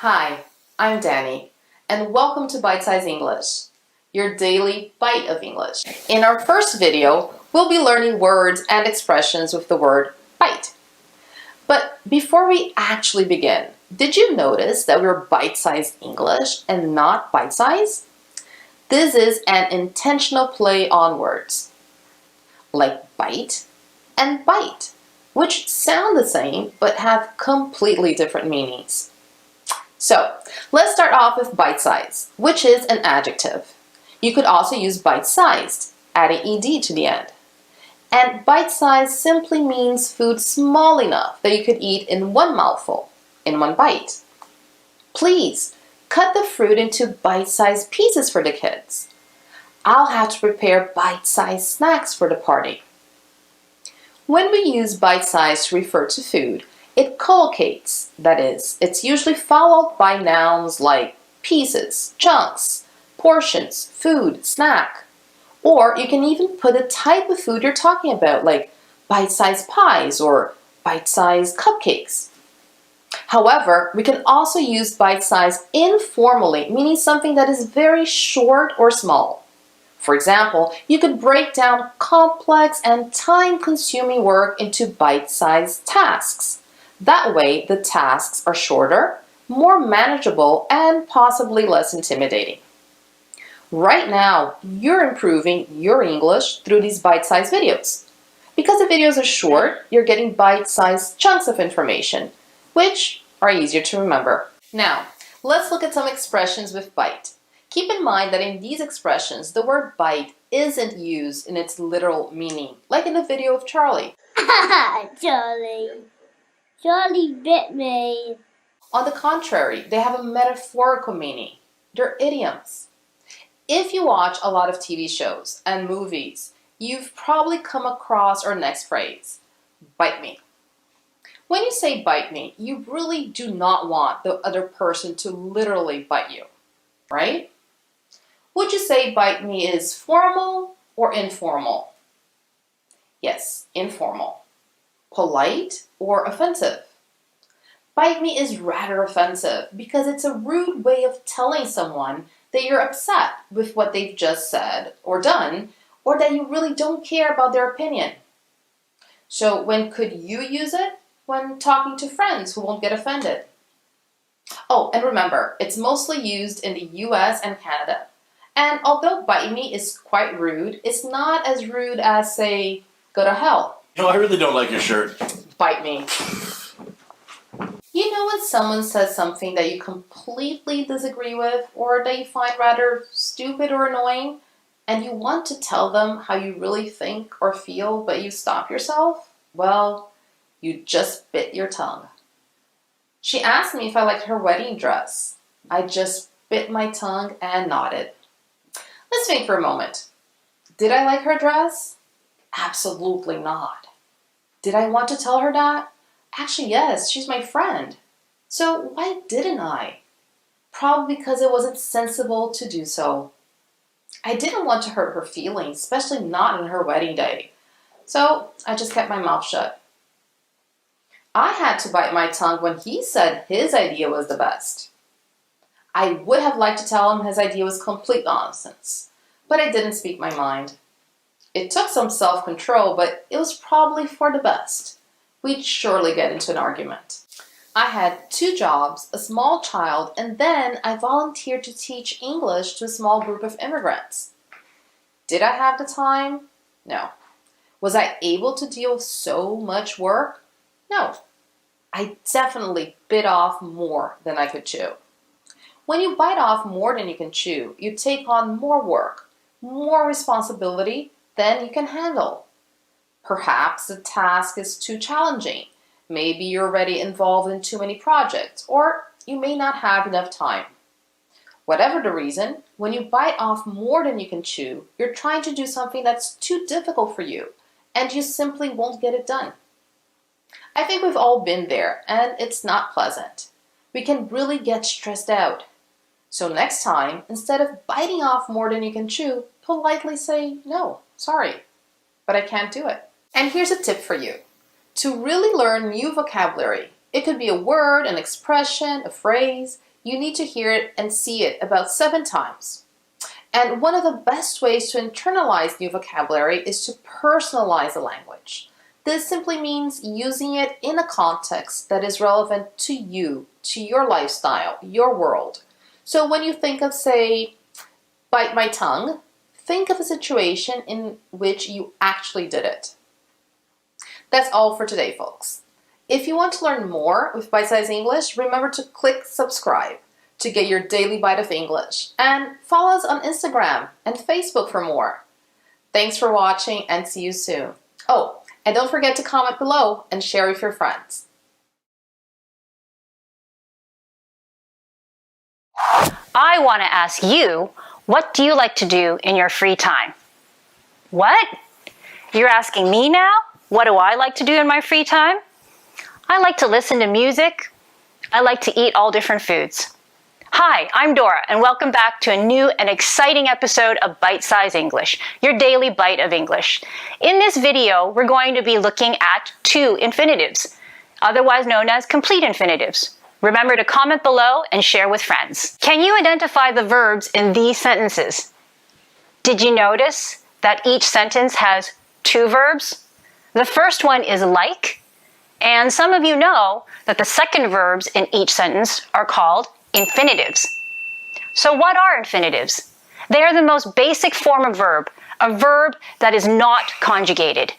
Hi, I'm Danny, and welcome to Bite Size English, your daily bite of English. In our first video, we'll be learning words and expressions with the word bite. But before we actually begin, did you notice that we're bite-sized English and not bite-size? This is an intentional play on words, like bite and bite, which sound the same but have completely different meanings. So, let's start off with bite-sized, which is an adjective. You could also use bite-sized, adding ed to the end. And bite-sized simply means food small enough that you could eat in one mouthful, in one bite. Please, cut the fruit into bite-sized pieces for the kids. I'll have to prepare bite-sized snacks for the party. When we use bite-sized to refer to food, it collocates, that is, it's usually followed by nouns like pieces, chunks, portions, food, snack. Or you can even put a type of food you're talking about, like bite-sized pies or bite-sized cupcakes. However, we can also use bite-sized informally, meaning something that is very short or small. For example, you could break down complex and time-consuming work into bite-sized tasks. That way, the tasks are shorter, more manageable, and possibly less intimidating. Right now, you're improving your English through these bite-sized videos. Because the videos are short, you're getting bite-sized chunks of information, which are easier to remember. Now, let's look at some expressions with bite. Keep in mind that in these expressions, the word bite isn't used in its literal meaning, like in the video of Charlie. Charlie bit me. On the contrary, they have a metaphorical meaning. They're idioms. If you watch a lot of TV shows and movies, you've probably come across our next phrase, bite me. When you say bite me, you really do not want the other person to literally bite you, right? Would you say bite me is formal or informal? Yes, informal. Polite or offensive? Bite me is rather offensive because it's a rude way of telling someone that you're upset with what they've just said or done, or that you really don't care about their opinion. So when could you use it? When talking to friends who won't get offended. Oh, and remember, it's mostly used in the US and Canada. And although bite me is quite rude, it's not as rude as, say, go to hell. I really don't like your shirt. Bite me. You know when someone says something that you completely disagree with or that you find rather stupid or annoying, and you want to tell them how you really think or feel, but you stop yourself? Well, you just bit your tongue. She asked me if I liked her wedding dress. I just bit my tongue and nodded. Let's think for a moment. Did I like her dress? Absolutely not. Did I want to tell her that? Actually, yes, she's my friend. So why didn't I? Probably because it wasn't sensible to do so. I didn't want to hurt her feelings, especially not on her wedding day. So I just kept my mouth shut. I had to bite my tongue when he said his idea was the best. I would have liked to tell him his idea was complete nonsense, but I didn't speak my mind. It took some self-control, but it was probably for the best. We'd surely get into an argument. I had 2 jobs, a small child, and then I volunteered to teach English to a small group of immigrants. Did I have the time? No. Was I able to deal with so much work? No. I definitely bit off more than I could chew. When you bite off more than you can chew, you take on more work, more responsibility than you can handle. Perhaps the task is too challenging. Maybe you're already involved in too many projects, or you may not have enough time. Whatever the reason, when you bite off more than you can chew, you're trying to do something that's too difficult for you, and you simply won't get it done. I think we've all been there, and it's not pleasant. We can really get stressed out. So next time, instead of biting off more than you can chew, politely say, no, sorry, but I can't do it. And here's a tip for you. To really learn new vocabulary, it could be a word, an expression, a phrase, you need to hear it and see it about 7 times. And one of the best ways to internalize new vocabulary is to personalize a language. This simply means using it in a context that is relevant to you, to your lifestyle, your world. So when you think of, say, bite my tongue, think of a situation in which you actually did it. That's all for today, folks. If you want to learn more with Bite Size English, remember to click subscribe to get your daily bite of English, and follow us on Instagram and Facebook for more. Thanks for watching and see you soon. Oh, and don't forget to comment below and share with your friends. I want to ask you, what do you like to do in your free time? What? You're asking me now? What do I like to do in my free time? I like to listen to music. I like to eat all different foods. Hi, I'm Dora, and welcome back to a new and exciting episode of Bite Size English, your daily bite of English. In this video, we're going to be looking at 2 infinitives, otherwise known as complete infinitives. Remember to comment below and share with friends. Can you identify the verbs in these sentences? Did you notice that each sentence has 2 verbs? The first one is like, and some of you know that the second verbs in each sentence are called infinitives. So what are infinitives? They are the most basic form of verb, a verb that is not conjugated.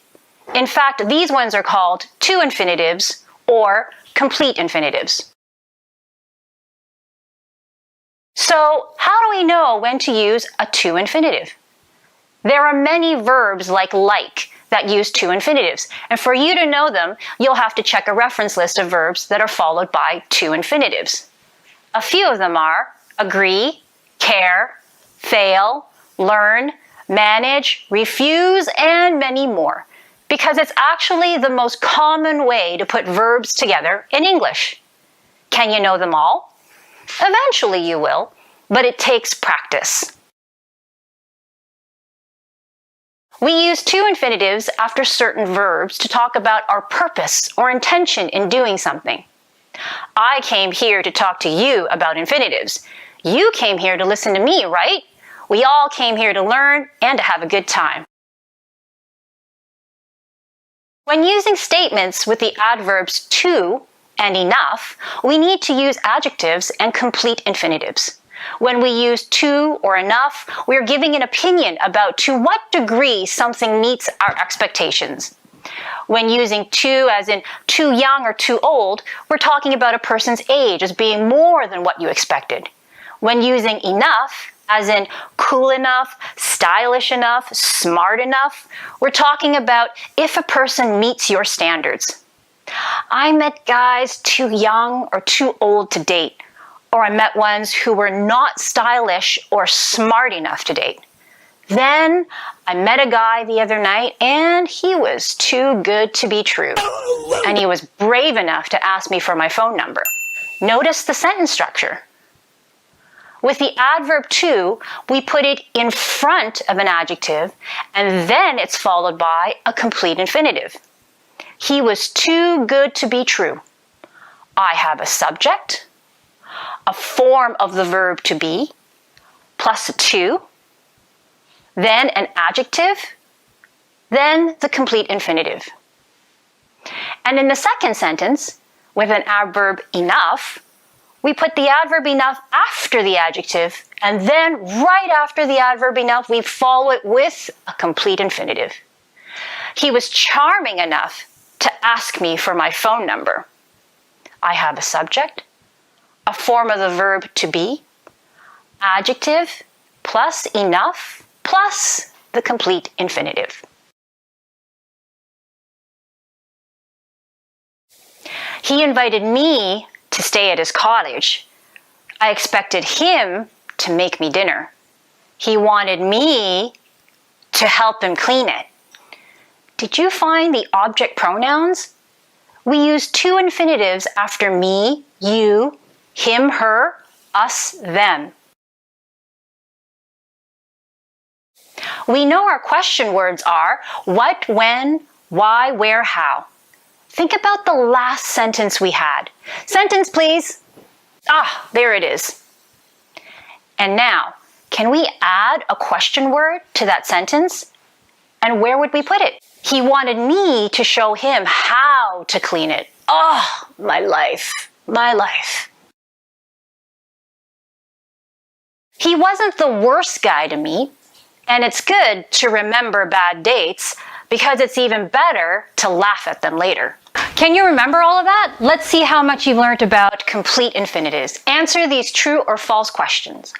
In fact, these ones are called 2 infinitives or complete infinitives. So how do we know when to use a 2 infinitive? There are many verbs like that use 2 infinitives, and for you to know them, you'll have to check a reference list of verbs that are followed by 2 infinitives. A few of them are agree, care, fail, learn, manage, refuse, and many more, because it's actually the most common way to put verbs together in English. Can you know them all? Eventually you will, but it takes practice. We use 2 infinitives after certain verbs to talk about our purpose or intention in doing something. I came here to talk to you about infinitives. You came here to listen to me, right? We all came here to learn and to have a good time. When using statements with the adverbs to and enough, we need to use adjectives and complete infinitives. When we use to or enough, we're giving an opinion about to what degree something meets our expectations. When using to as in too young or too old, we're talking about a person's age as being more than what you expected. When using enough as in cool enough, stylish enough, smart enough, we're talking about if a person meets your standards. I met guys too young or too old to date, or I met ones who were not stylish or smart enough to date. Then I met a guy the other night and he was too good to be true. And he was brave enough to ask me for my phone number. Notice the sentence structure. With the adverb to, we put it in front of an adjective and then it's followed by a complete infinitive. He was too good to be true. I have a subject, a form of the verb to be, plus a to, then an adjective, then the complete infinitive. And in the second sentence, with an adverb enough, we put the adverb enough after the adjective, and then right after the adverb enough, we follow it with a complete infinitive. He was charming enough to ask me for my phone number. I have a subject, a form of the verb to be, adjective, plus enough, plus the complete infinitive. He invited me to stay at his cottage. I expected him to make me dinner. He wanted me to help him clean it. Did you find the object pronouns? We use 2 infinitives after me, you, him, her, us, them. We know our question words are what, when, why, where, how. Think about the last sentence we had. Sentence, please. Ah, there it is. And now, can we add a question word to that sentence? And where would we put it? He wanted me to show him how to clean it. Oh, my life, my life. He wasn't the worst guy to meet, and it's good to remember bad dates because it's even better to laugh at them later. Can you remember all of that? Let's see how much you've learned about complete infinitives. Answer these true or false questions.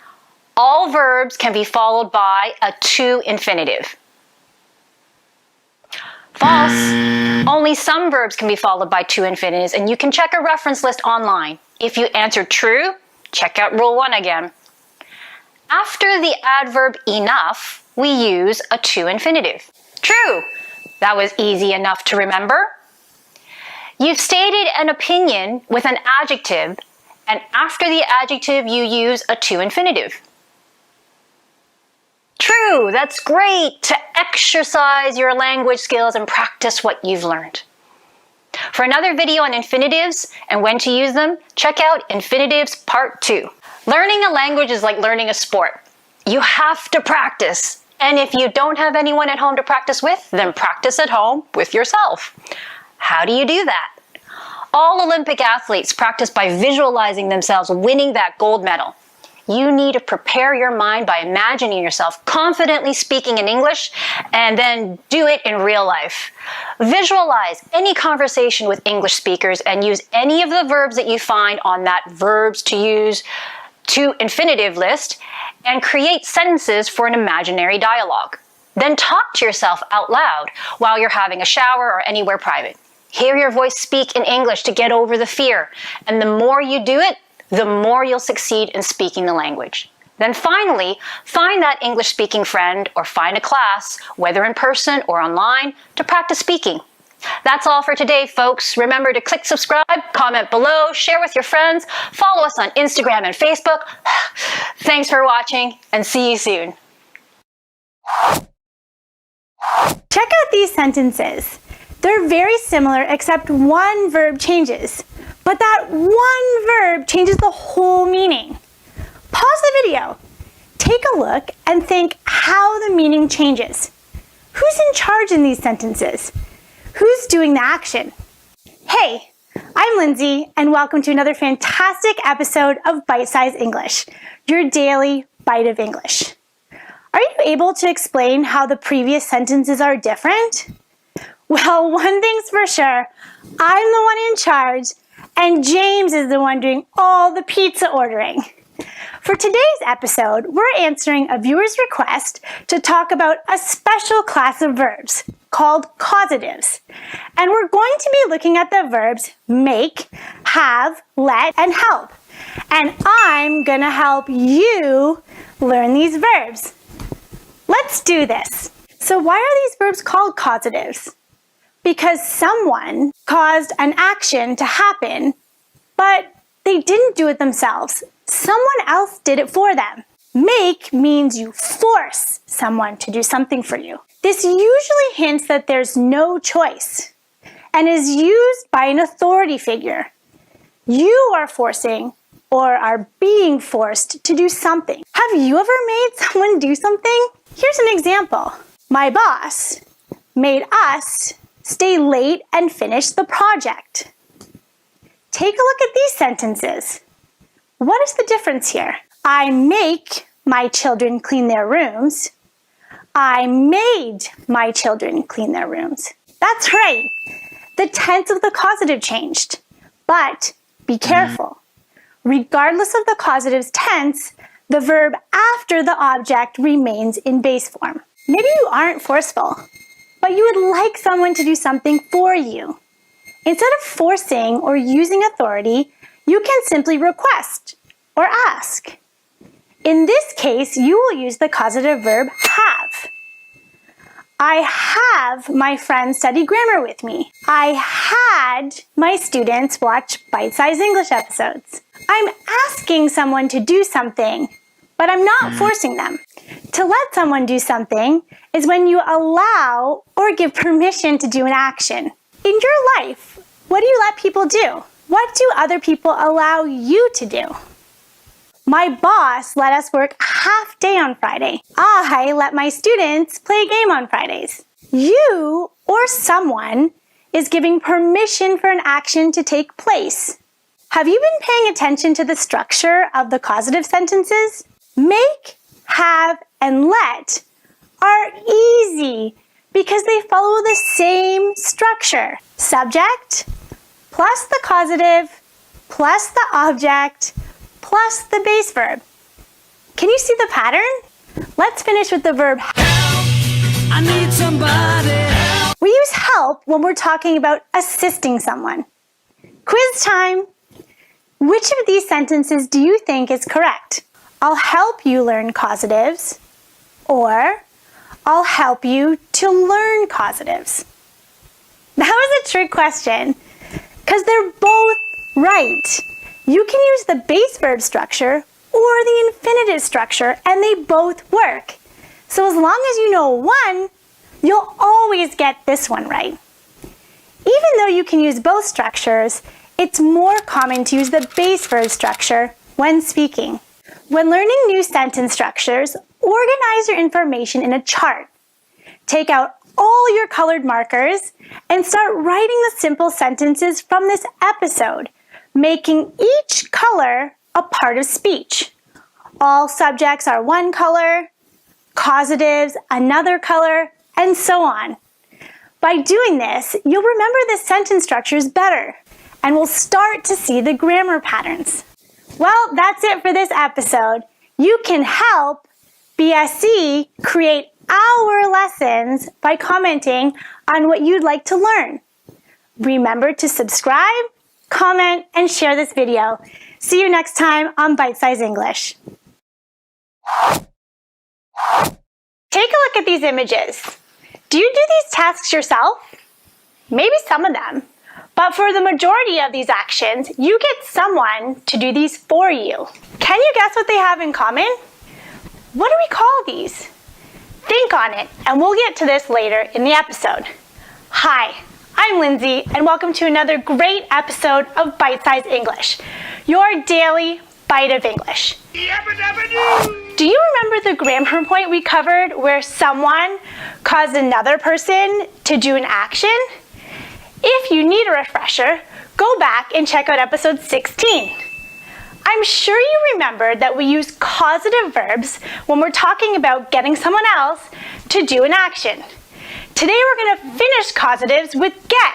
All verbs can be followed by a to infinitive. False. Only some verbs can be followed by to infinitives, and you can check a reference list online. If you answered true, check out rule 1 again. After the adverb enough, we use a to infinitive. True. That was easy enough to remember. You've stated an opinion with an adjective, and after the adjective, you use a to infinitive. True, that's great to exercise your language skills and practice what you've learned. For another video on infinitives and when to use them, check out Infinitives Part 2. Learning a language is like learning a sport. You have to practice. And if you don't have anyone at home to practice with, then practice at home with yourself. How do you do that? All Olympic athletes practice by visualizing themselves winning that gold medal. You need to prepare your mind by imagining yourself confidently speaking in English and then do it in real life. Visualize any conversation with English speakers and use any of the verbs that you find on that verbs to use to infinitive list and create sentences for an imaginary dialogue. Then talk to yourself out loud while you're having a shower or anywhere private. Hear your voice speak in English to get over the fear. And the more you do it, the more you'll succeed in speaking the language. Then finally, find that English-speaking friend or find a class, whether in person or online, to practice speaking. That's all for today, folks. Remember to click subscribe, comment below, share with your friends, follow us on Instagram and Facebook. Thanks for watching, and see you soon. Check out these sentences. They're very similar except one verb changes. But that one verb changes the whole meaning. Pause the video. Take a look and think how the meaning changes. Who's in charge in these sentences? Who's doing the action? Hey, I'm Lindsay, and welcome to another fantastic episode of Bite Size English, your daily bite of English. Are you able to explain how the previous sentences are different? Well, one thing's for sure, I'm the one in charge, and James is the one doing all the pizza ordering. For today's episode, we're answering a viewer's request to talk about a special class of verbs called causatives. And we're going to be looking at the verbs make, have, let, and help. And I'm going to help you learn these verbs. Let's do this. So why are these verbs called causatives? Because someone caused an action to happen, but they didn't do it themselves. Someone else did it for them. Make means you force someone to do something for you. This usually hints that there's no choice and is used by an authority figure. You are forcing or are being forced to do something. Have you ever made someone do something? Here's an example. My boss made us stay late and finish the project. Take a look at these sentences. What is the difference here? I make my children clean their rooms. I made my children clean their rooms. That's right. The tense of the causative changed. But be careful. Regardless of the causative's tense, the verb after the object remains in base form. Maybe you aren't forceful, but you would like someone to do something for you. Instead of forcing or using authority, you can simply request or ask. In this case, you will use the causative verb have. I have my friends study grammar with me. I had my students watch bite-sized English episodes. I'm asking someone to do something, but I'm not forcing them. To let someone do something is when you allow or give permission to do an action. In your life, what do you let people do? What do other people allow you to do? My boss let us work a half day on Friday. I let my students play a game on Fridays. You or someone is giving permission for an action to take place. Have you been paying attention to the structure of the causative sentences? Make, have, and let are easy because they follow the same structure. Subject plus the causative plus the object plus the base verb. Can you see the pattern? Let's finish with the verb help. I need somebody help. We use help when we're talking about assisting someone. Quiz time! Which of these sentences do you think is correct? I'll help you learn causatives, or I'll help you to learn causatives. That was a trick question, because they're both right. You can use the base verb structure or the infinitive structure, and they both work. So as long as you know one, you'll always get this one right. Even though you can use both structures, it's more common to use the base verb structure when speaking. When learning new sentence structures, organize your information in a chart. Take out all your colored markers and start writing the simple sentences from this episode, making each color a part of speech. All subjects are one color, causatives another color, and so on. By doing this, you'll remember the sentence structures better, and we'll start to see the grammar patterns. Well, that's it for this episode. You can help BSC create our lessons by commenting on what you'd like to learn. Remember to subscribe, comment, and share this video. See you next time on Bite Size English. Take a look at these images. Do you do these tasks yourself? Maybe some of them. But for the majority of these actions, you get someone to do these for you. Can you guess what they have in common? What do we call these? Think on it, and we'll get to this later in the episode. Hi, I'm Lindsay, and welcome to another great episode of Bite Size English, your daily bite of English. Do you remember the grammar point we covered where someone caused another person to do an action? If you need a refresher, go back and check out episode 16. I'm sure you remember that we use causative verbs when we're talking about getting someone else to do an action. Today we're going to finish causatives with get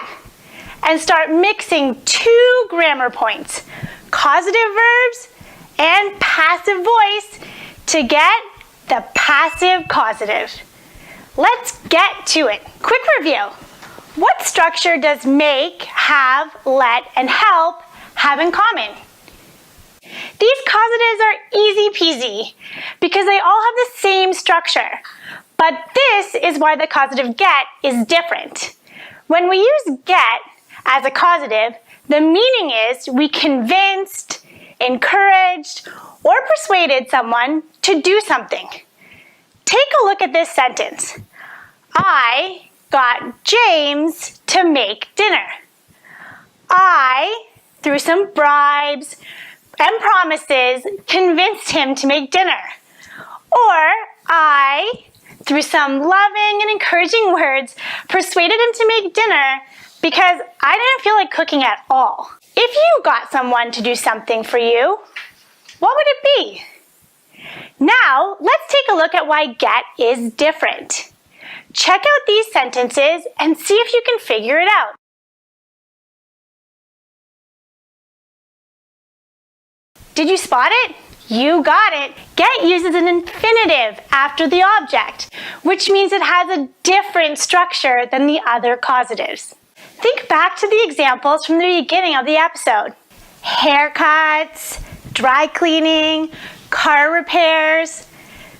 and start mixing two grammar points, causative verbs and passive voice, to get the passive causative. Let's get to it. Quick review. What structure does make, have, let, and help have in common? These causatives are easy peasy because they all have the same structure. But this is why the causative get is different. When we use get as a causative, the meaning is we convinced, encouraged, or persuaded someone to do something. Take a look at this sentence. I got James to make dinner. I, through some bribes and promises, convinced him to make dinner. Or I, through some loving and encouraging words, persuaded him to make dinner because I didn't feel like cooking at all. If you got someone to do something for you, what would it be? Now, let's take a look at why get is different. Check out these sentences and see if you can figure it out. Did you spot it? You got it. Get uses an infinitive after the object, which means it has a different structure than the other causatives. Think back to the examples from the beginning of the episode. Haircuts, dry cleaning, car repairs.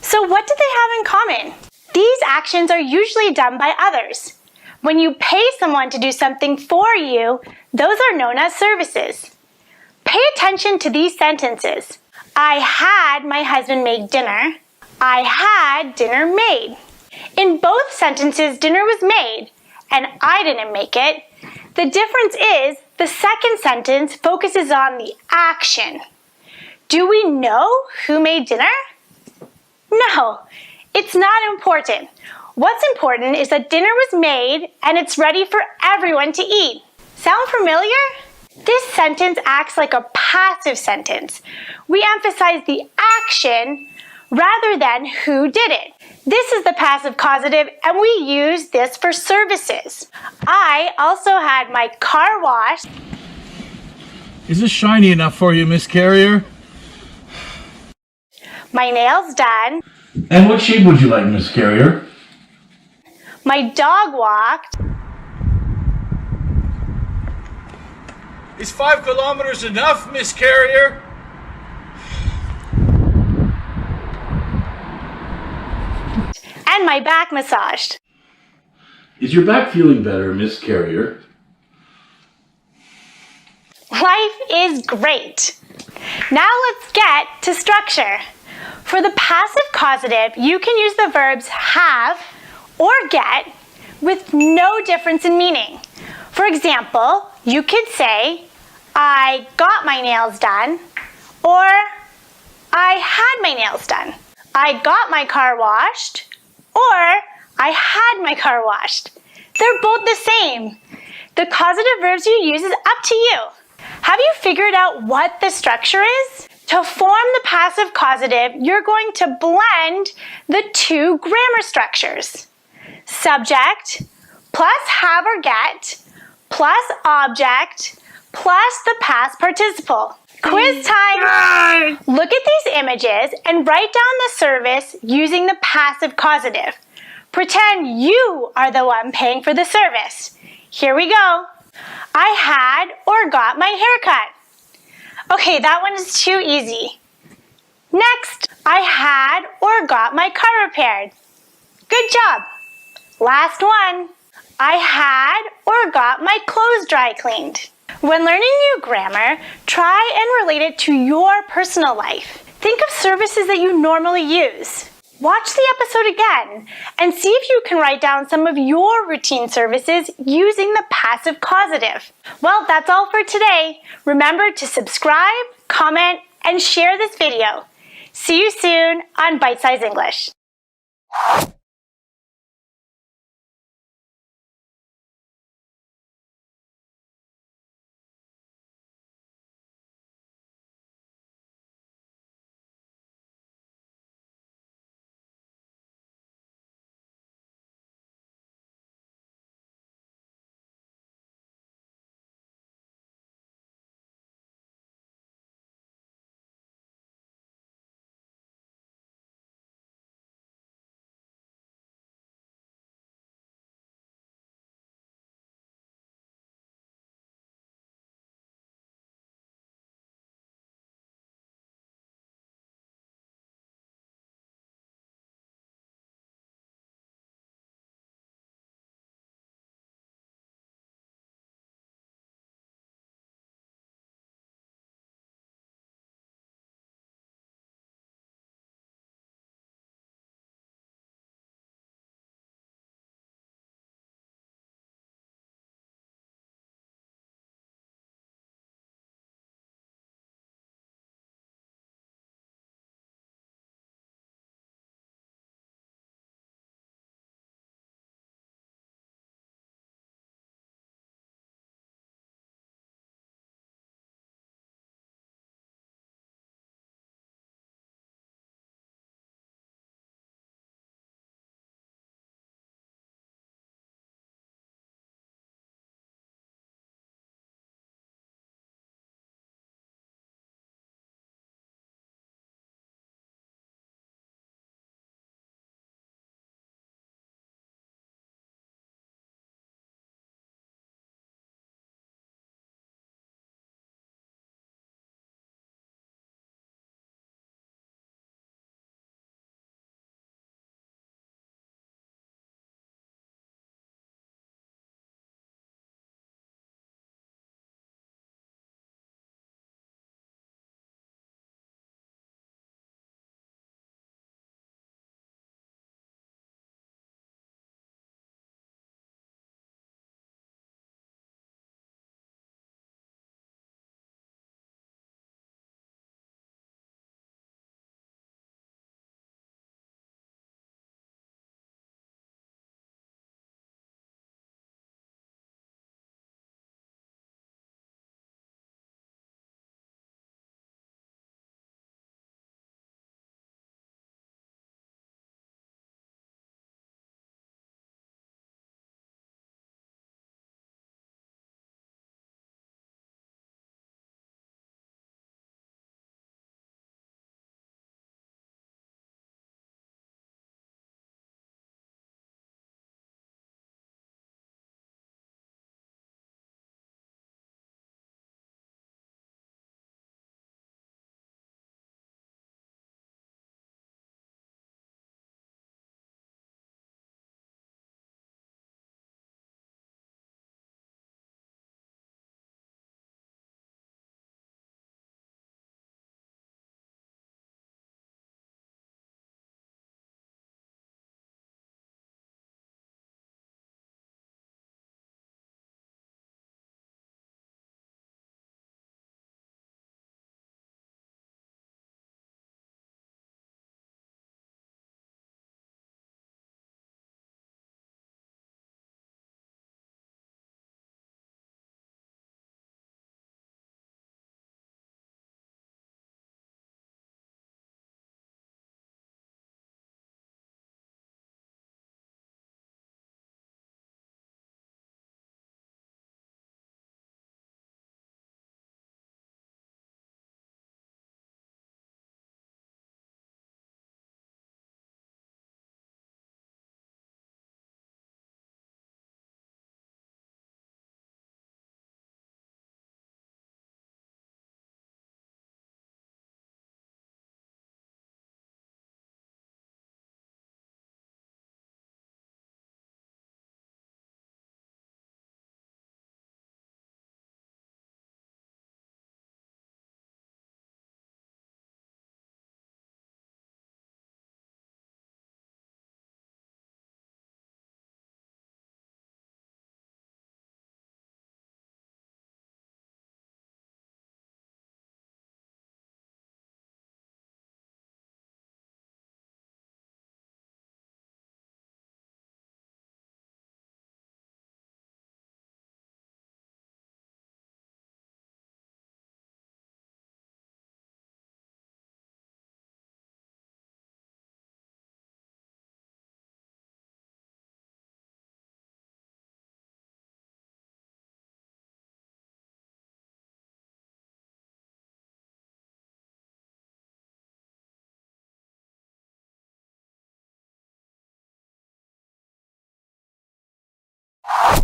So what do they have in common? These actions are usually done by others. When you pay someone to do something for you, those are known as services. Pay attention to these sentences. I had my husband make dinner. I had dinner made. In both sentences, dinner was made, and I didn't make it. The difference is The second sentence focuses on the action. Do we know who made dinner? No, it's not important. What's important is that dinner was made and it's ready for everyone to eat. Sound familiar? This sentence acts like a passive sentence. We emphasize the action rather than who did it. This is the passive causative, and we use this for services. I also had my car washed. Is this shiny enough for you, Miss Carrier? My nails done. And what shade would you like, Miss Carrier? My dog walked. Is 5 kilometers enough, Miss Carrier? And my back massaged. Is your back feeling better, Miss Carrier? Life is great. Now let's get to structure. For the passive causative, you can use the verbs have or get with no difference in meaning. For example, you could say, I got my nails done, or I had my nails done. I got my car washed, or I had my car washed. They're both the same. The causative verbs you use is up to you. Have you figured out what the structure is? To form the passive causative, you're going to blend the two grammar structures. Subject plus have or get plus object plus the past participle. Quiz time! Look at these images and write down the service using the passive causative. Pretend you are the one paying for the service. Here we go. I had or got my hair cut. Okay, that one is too easy. Next, I had or got my car repaired. Good job. Last one. I had or got my clothes dry cleaned. When learning new grammar, try and relate it to your personal life. Think of services that you normally use. Watch the episode again and see if you can write down some of your routine services using the passive causative. Well, that's all for today. Remember to subscribe, comment, and share this video. See you soon on Bite Size English.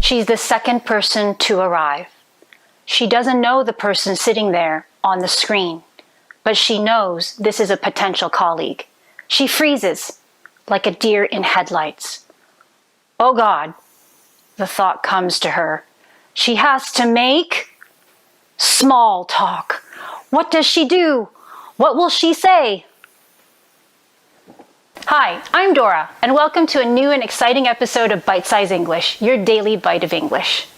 She's the second person to arrive. She doesn't know the person sitting there on the screen, but she knows this is a potential colleague. She freezes like a deer in headlights. Oh God, the thought comes to her. She has to make small talk. What does she do? What will she say? Hi, I'm Dora, and welcome to a new and exciting episode of Bite Size English, your daily bite of English.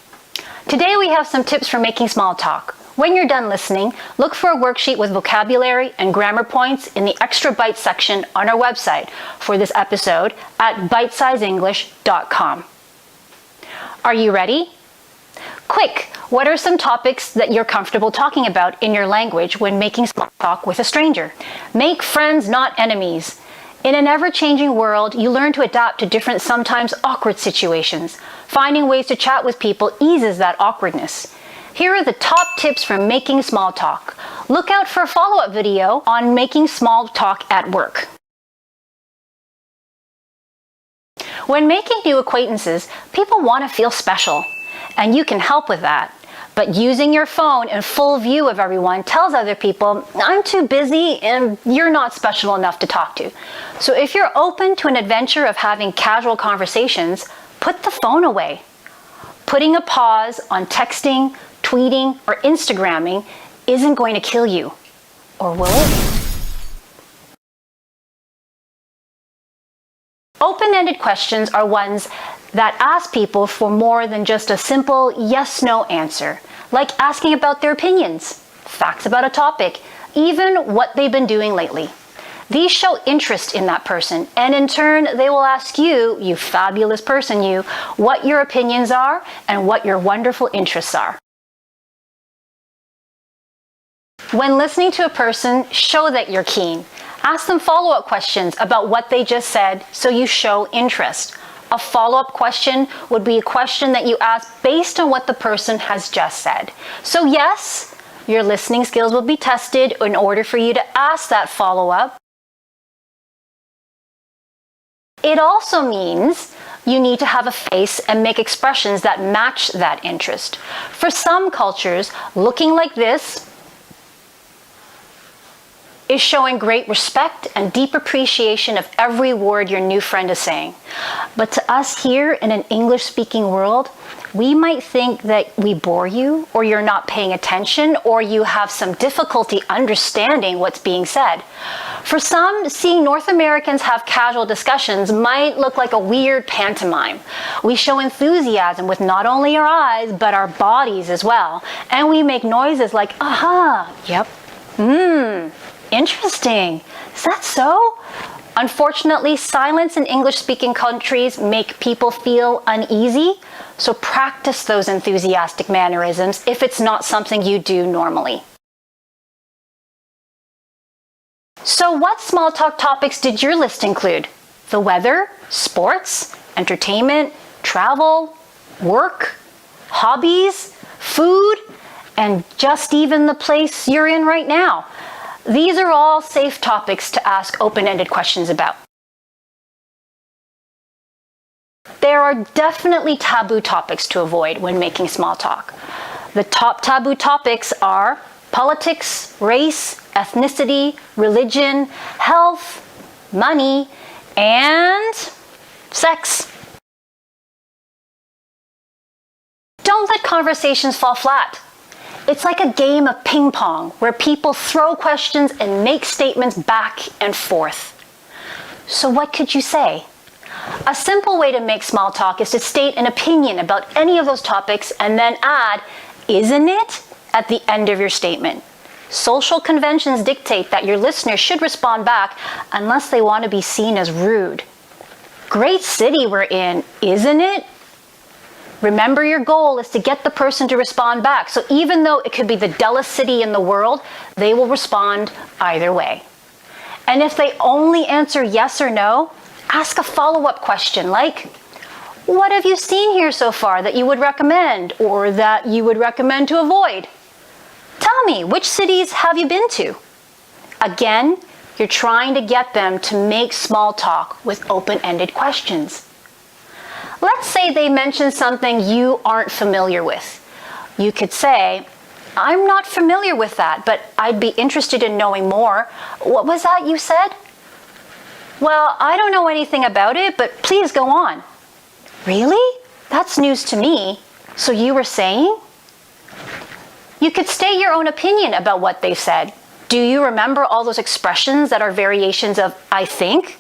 Today we have some tips for making small talk. When you're done listening, look for a worksheet with vocabulary and grammar points in the extra bite section on our website for this episode at bitesizeenglish.com. Are you ready? Quick, what are some topics that you're comfortable talking about in your language when making small talk with a stranger? Make friends, not enemies. In an ever-changing world, you learn to adapt to different, sometimes awkward situations. Finding ways to chat with people eases that awkwardness. Here are the top tips for making small talk. Look out for a follow-up video on making small talk at work. When making new acquaintances, people want to feel special, and you can help with that. But using your phone in full view of everyone tells other people, I'm too busy and you're not special enough to talk to. So if you're open to an adventure of having casual conversations, put the phone away. Putting a pause on texting, tweeting, or Instagramming isn't going to kill you. Or will it? Open-ended questions are ones that ask people for more than just a simple yes-no answer, like asking about their opinions, facts about a topic, even what they've been doing lately. These show interest in that person, and in turn, they will ask you, you fabulous person you, what your opinions are and what your wonderful interests are. When listening to a person, show that you're keen. Ask them follow-up questions about what they just said so you show interest. A follow-up question would be a question that you ask based on what the person has just said. So yes, your listening skills will be tested in order for you to ask that follow-up. It also means you need to have a face and make expressions that match that interest. For some cultures, looking like this is showing great respect and deep appreciation of every word your new friend is saying. But to us here in an English-speaking world, we might think that we bore you, or you're not paying attention, or you have some difficulty understanding what's being said. For some, seeing North Americans have casual discussions might look like a weird pantomime. We show enthusiasm with not only our eyes, but our bodies as well. And we make noises like, aha, yep, interesting. Is that so? Unfortunately, silence in English-speaking countries make people feel uneasy, so practice those enthusiastic mannerisms if it's not something you do normally. So what small talk topics did your list include? The weather, sports, entertainment, travel, work, hobbies, food, and just even the place you're in right now. These are all safe topics to ask open-ended questions about. There are definitely taboo topics to avoid when making small talk. The top taboo topics are politics, race, ethnicity, religion, health, money, and sex. Don't let conversations fall flat. It's like a game of ping pong where people throw questions and make statements back and forth. So what could you say? A simple way to make small talk is to state an opinion about any of those topics and then add, isn't it, at the end of your statement. Social conventions dictate that your listeners should respond back unless they want to be seen as rude. Great city we're in, isn't it? Remember, your goal is to get the person to respond back. So even though it could be the dullest city in the world, they will respond either way. And if they only answer yes or no, ask a follow-up question like, what have you seen here so far that you would recommend or that you would recommend to avoid? Tell me, which cities have you been to? Again, you're trying to get them to make small talk with open-ended questions. Let's say they mention something you aren't familiar with. You could say, I'm not familiar with that, but I'd be interested in knowing more. What was that you said? Well, I don't know anything about it, but please go on. Really? That's news to me. So you were saying? You could state your own opinion about what they said. Do you remember all those expressions that are variations of I think?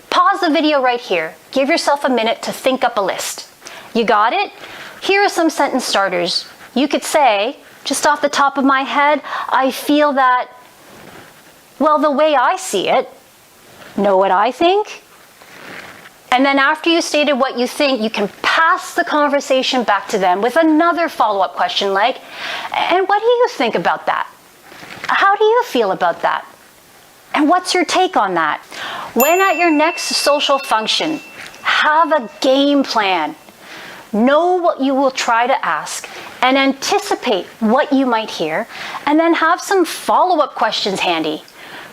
Pause the video right here. Give yourself a minute to think up a list. You got it? Here are some sentence starters. You could say, just off the top of my head, I feel that, well, the way I see it. Know what I think? And then after you stated what you think, you can pass the conversation back to them with another follow-up question like, and what do you think about that? How do you feel about that? And what's your take on that? When at your next social function, have a game plan. Know what you will try to ask and anticipate what you might hear, and then have some follow-up questions handy.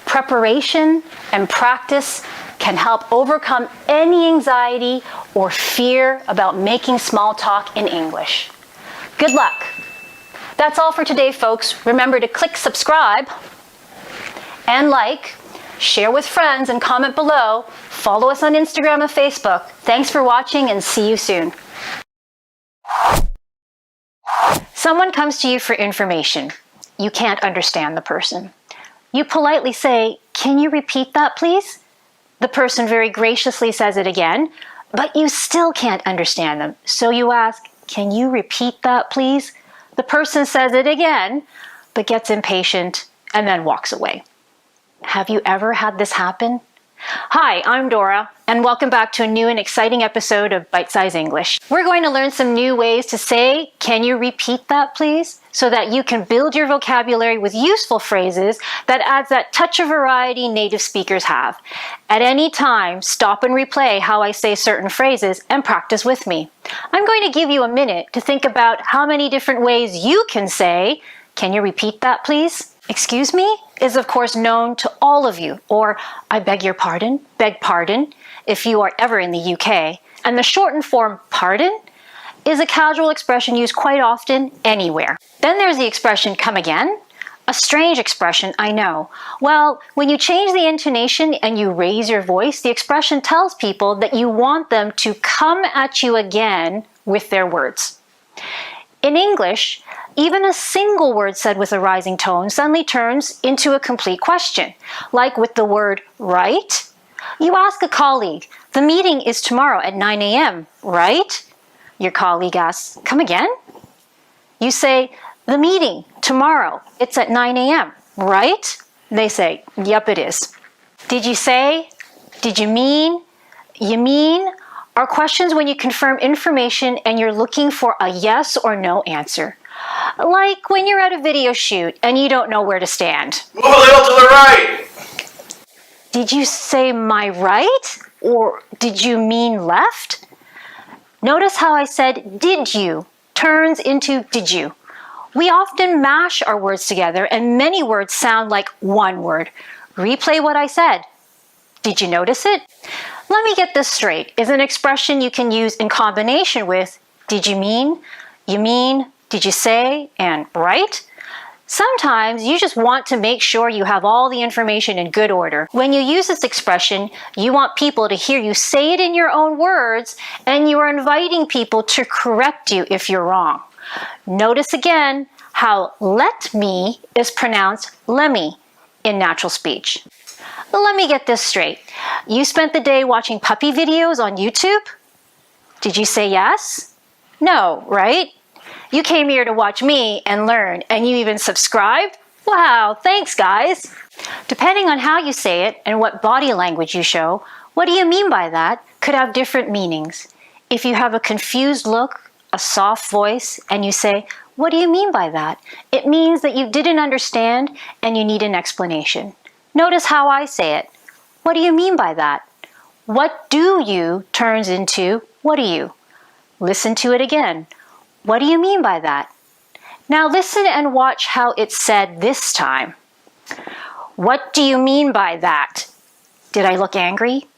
Preparation and practice can help overcome any anxiety or fear about making small talk in English. Good luck. That's all for today, folks. Remember to click subscribe and like, share with friends and comment below. Follow us on Instagram and Facebook. Thanks for watching and see you soon. Someone comes to you for information. You can't understand the person. You politely say, "Can you repeat that, please?" The person very graciously says it again, but you still can't understand them. So you ask, "Can you repeat that, please?" The person says it again, but gets impatient and then walks away. Have you ever had this happen? Hi, I'm Dora, and welcome back to a new and exciting episode of Bite Size English. We're going to learn some new ways to say, "Can you repeat that, please?" so that you can build your vocabulary with useful phrases that adds that touch of variety native speakers have. At any time, stop and replay how I say certain phrases and practice with me. I'm going to give you a minute to think about how many different ways you can say, "Can you repeat that, please?" "Excuse me" is of course known to all of you, or "I beg your pardon," "beg pardon," if you are ever in the UK. And the shortened form "pardon" is a casual expression used quite often anywhere. Then there's the expression "come again." A strange expression, I know. Well, when you change the intonation and you raise your voice, the expression tells people that you want them to come at you again with their words. In English, even a single word said with a rising tone suddenly turns into a complete question. Like with the word right. You ask a colleague, "The meeting is tomorrow at 9 a.m., right?" Your colleague asks, "Come again?" You say, "The meeting tomorrow, it's at 9 a.m., right?" They say, "Yep, it is." Did you say? Did you mean? You mean? Are questions when you confirm information and you're looking for a yes or no answer. Like when you're at a video shoot and you don't know where to stand. Move a little to the right! Did you say my right? Or did you mean left? Notice how I said did you turns into did you. We often mash our words together and many words sound like one word. Replay what I said. Did you notice it? Let me get this straight. Is an expression you can use in combination with did you mean, did you say, and right? Sometimes you just want to make sure you have all the information in good order. When you use this expression, you want people to hear you say it in your own words, and you are inviting people to correct you if you're wrong. Notice again how let me is pronounced lemmy in natural speech. Let me get this straight. You spent the day watching puppy videos on YouTube? Did you say yes? No, right? You came here to watch me and learn, and you even subscribed? Wow, thanks guys. Depending on how you say it and what body language you show, what do you mean by that could have different meanings. If you have a confused look, a soft voice, and you say, "What do you mean by that?" it means that you didn't understand and you need an explanation. Notice how I say it. What do you mean by that? What do you turns into what do you? Listen to it again. What do you mean by that? Now listen and watch how it's said this time. What do you mean by that? Did I look angry?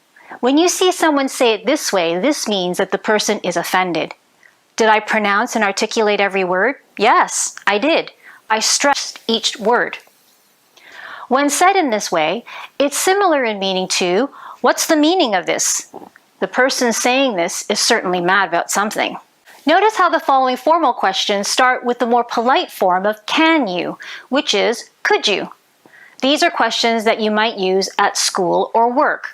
When you see someone say it this way, this means that the person is offended. Did I pronounce and articulate every word? Yes, I did. I stressed each word. When said in this way, it's similar in meaning to, what's the meaning of this? The person saying this is certainly mad about something. Notice how the following formal questions start with the more polite form of can you, which is could you. These are questions that you might use at school or work.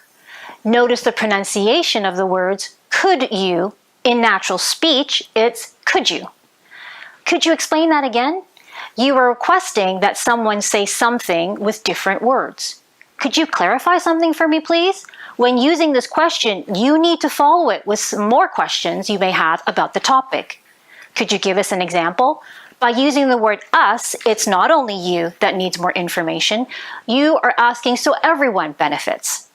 Notice the pronunciation of the words could you. In natural speech, it's could you. Could you explain that again? You are requesting that someone say something with different words. Could you clarify something for me, please? When using this question, you need to follow it with some more questions you may have about the topic. Could you give us an example? By using the word us, it's not only you that needs more information. You are asking so everyone benefits.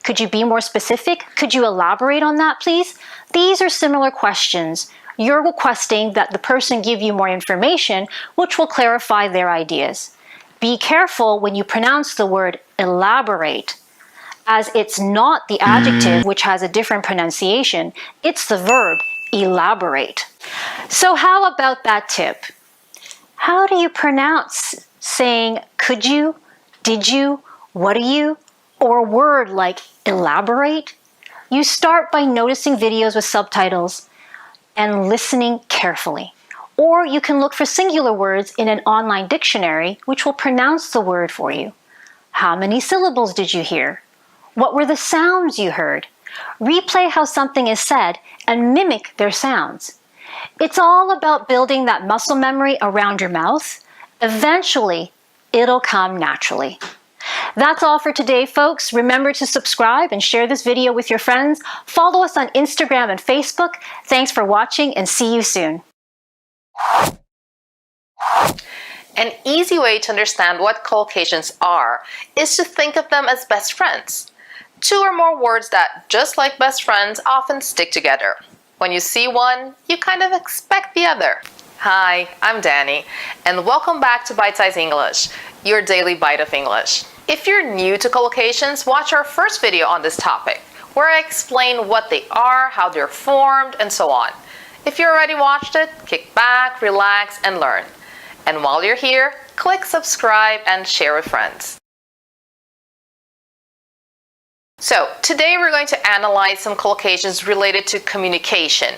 Could you be more specific? Could you elaborate on that, please? These are similar questions. You're requesting that the person give you more information, which will clarify their ideas. Be careful when you pronounce the word elaborate, as it's not the adjective which has a different pronunciation, it's the verb elaborate. So how about that tip? How do you pronounce saying could you, did you, what are you, or a word like elaborate? You start by noticing videos with subtitles and listening carefully. Or you can look for singular words in an online dictionary which will pronounce the word for you. How many syllables did you hear? What were the sounds you heard? Replay how something is said and mimic their sounds. It's all about building that muscle memory around your mouth. Eventually, it'll come naturally. That's all for today, folks. Remember to subscribe and share this video with your friends. Follow us on Instagram and Facebook. Thanks for watching and see you soon. An easy way to understand what collocations are is to think of them as best friends. Two or more words that, just like best friends, often stick together. When you see one, you kind of expect the other. Hi, I'm Danny, and welcome back to Bite Size English, your daily bite of English. If you're new to collocations, watch our first video on this topic, where I explain what they are, how they're formed, and so on. If you already watched it, kick back, relax, and learn. And while you're here, click subscribe and share with friends. So, today we're going to analyze some collocations related to communication.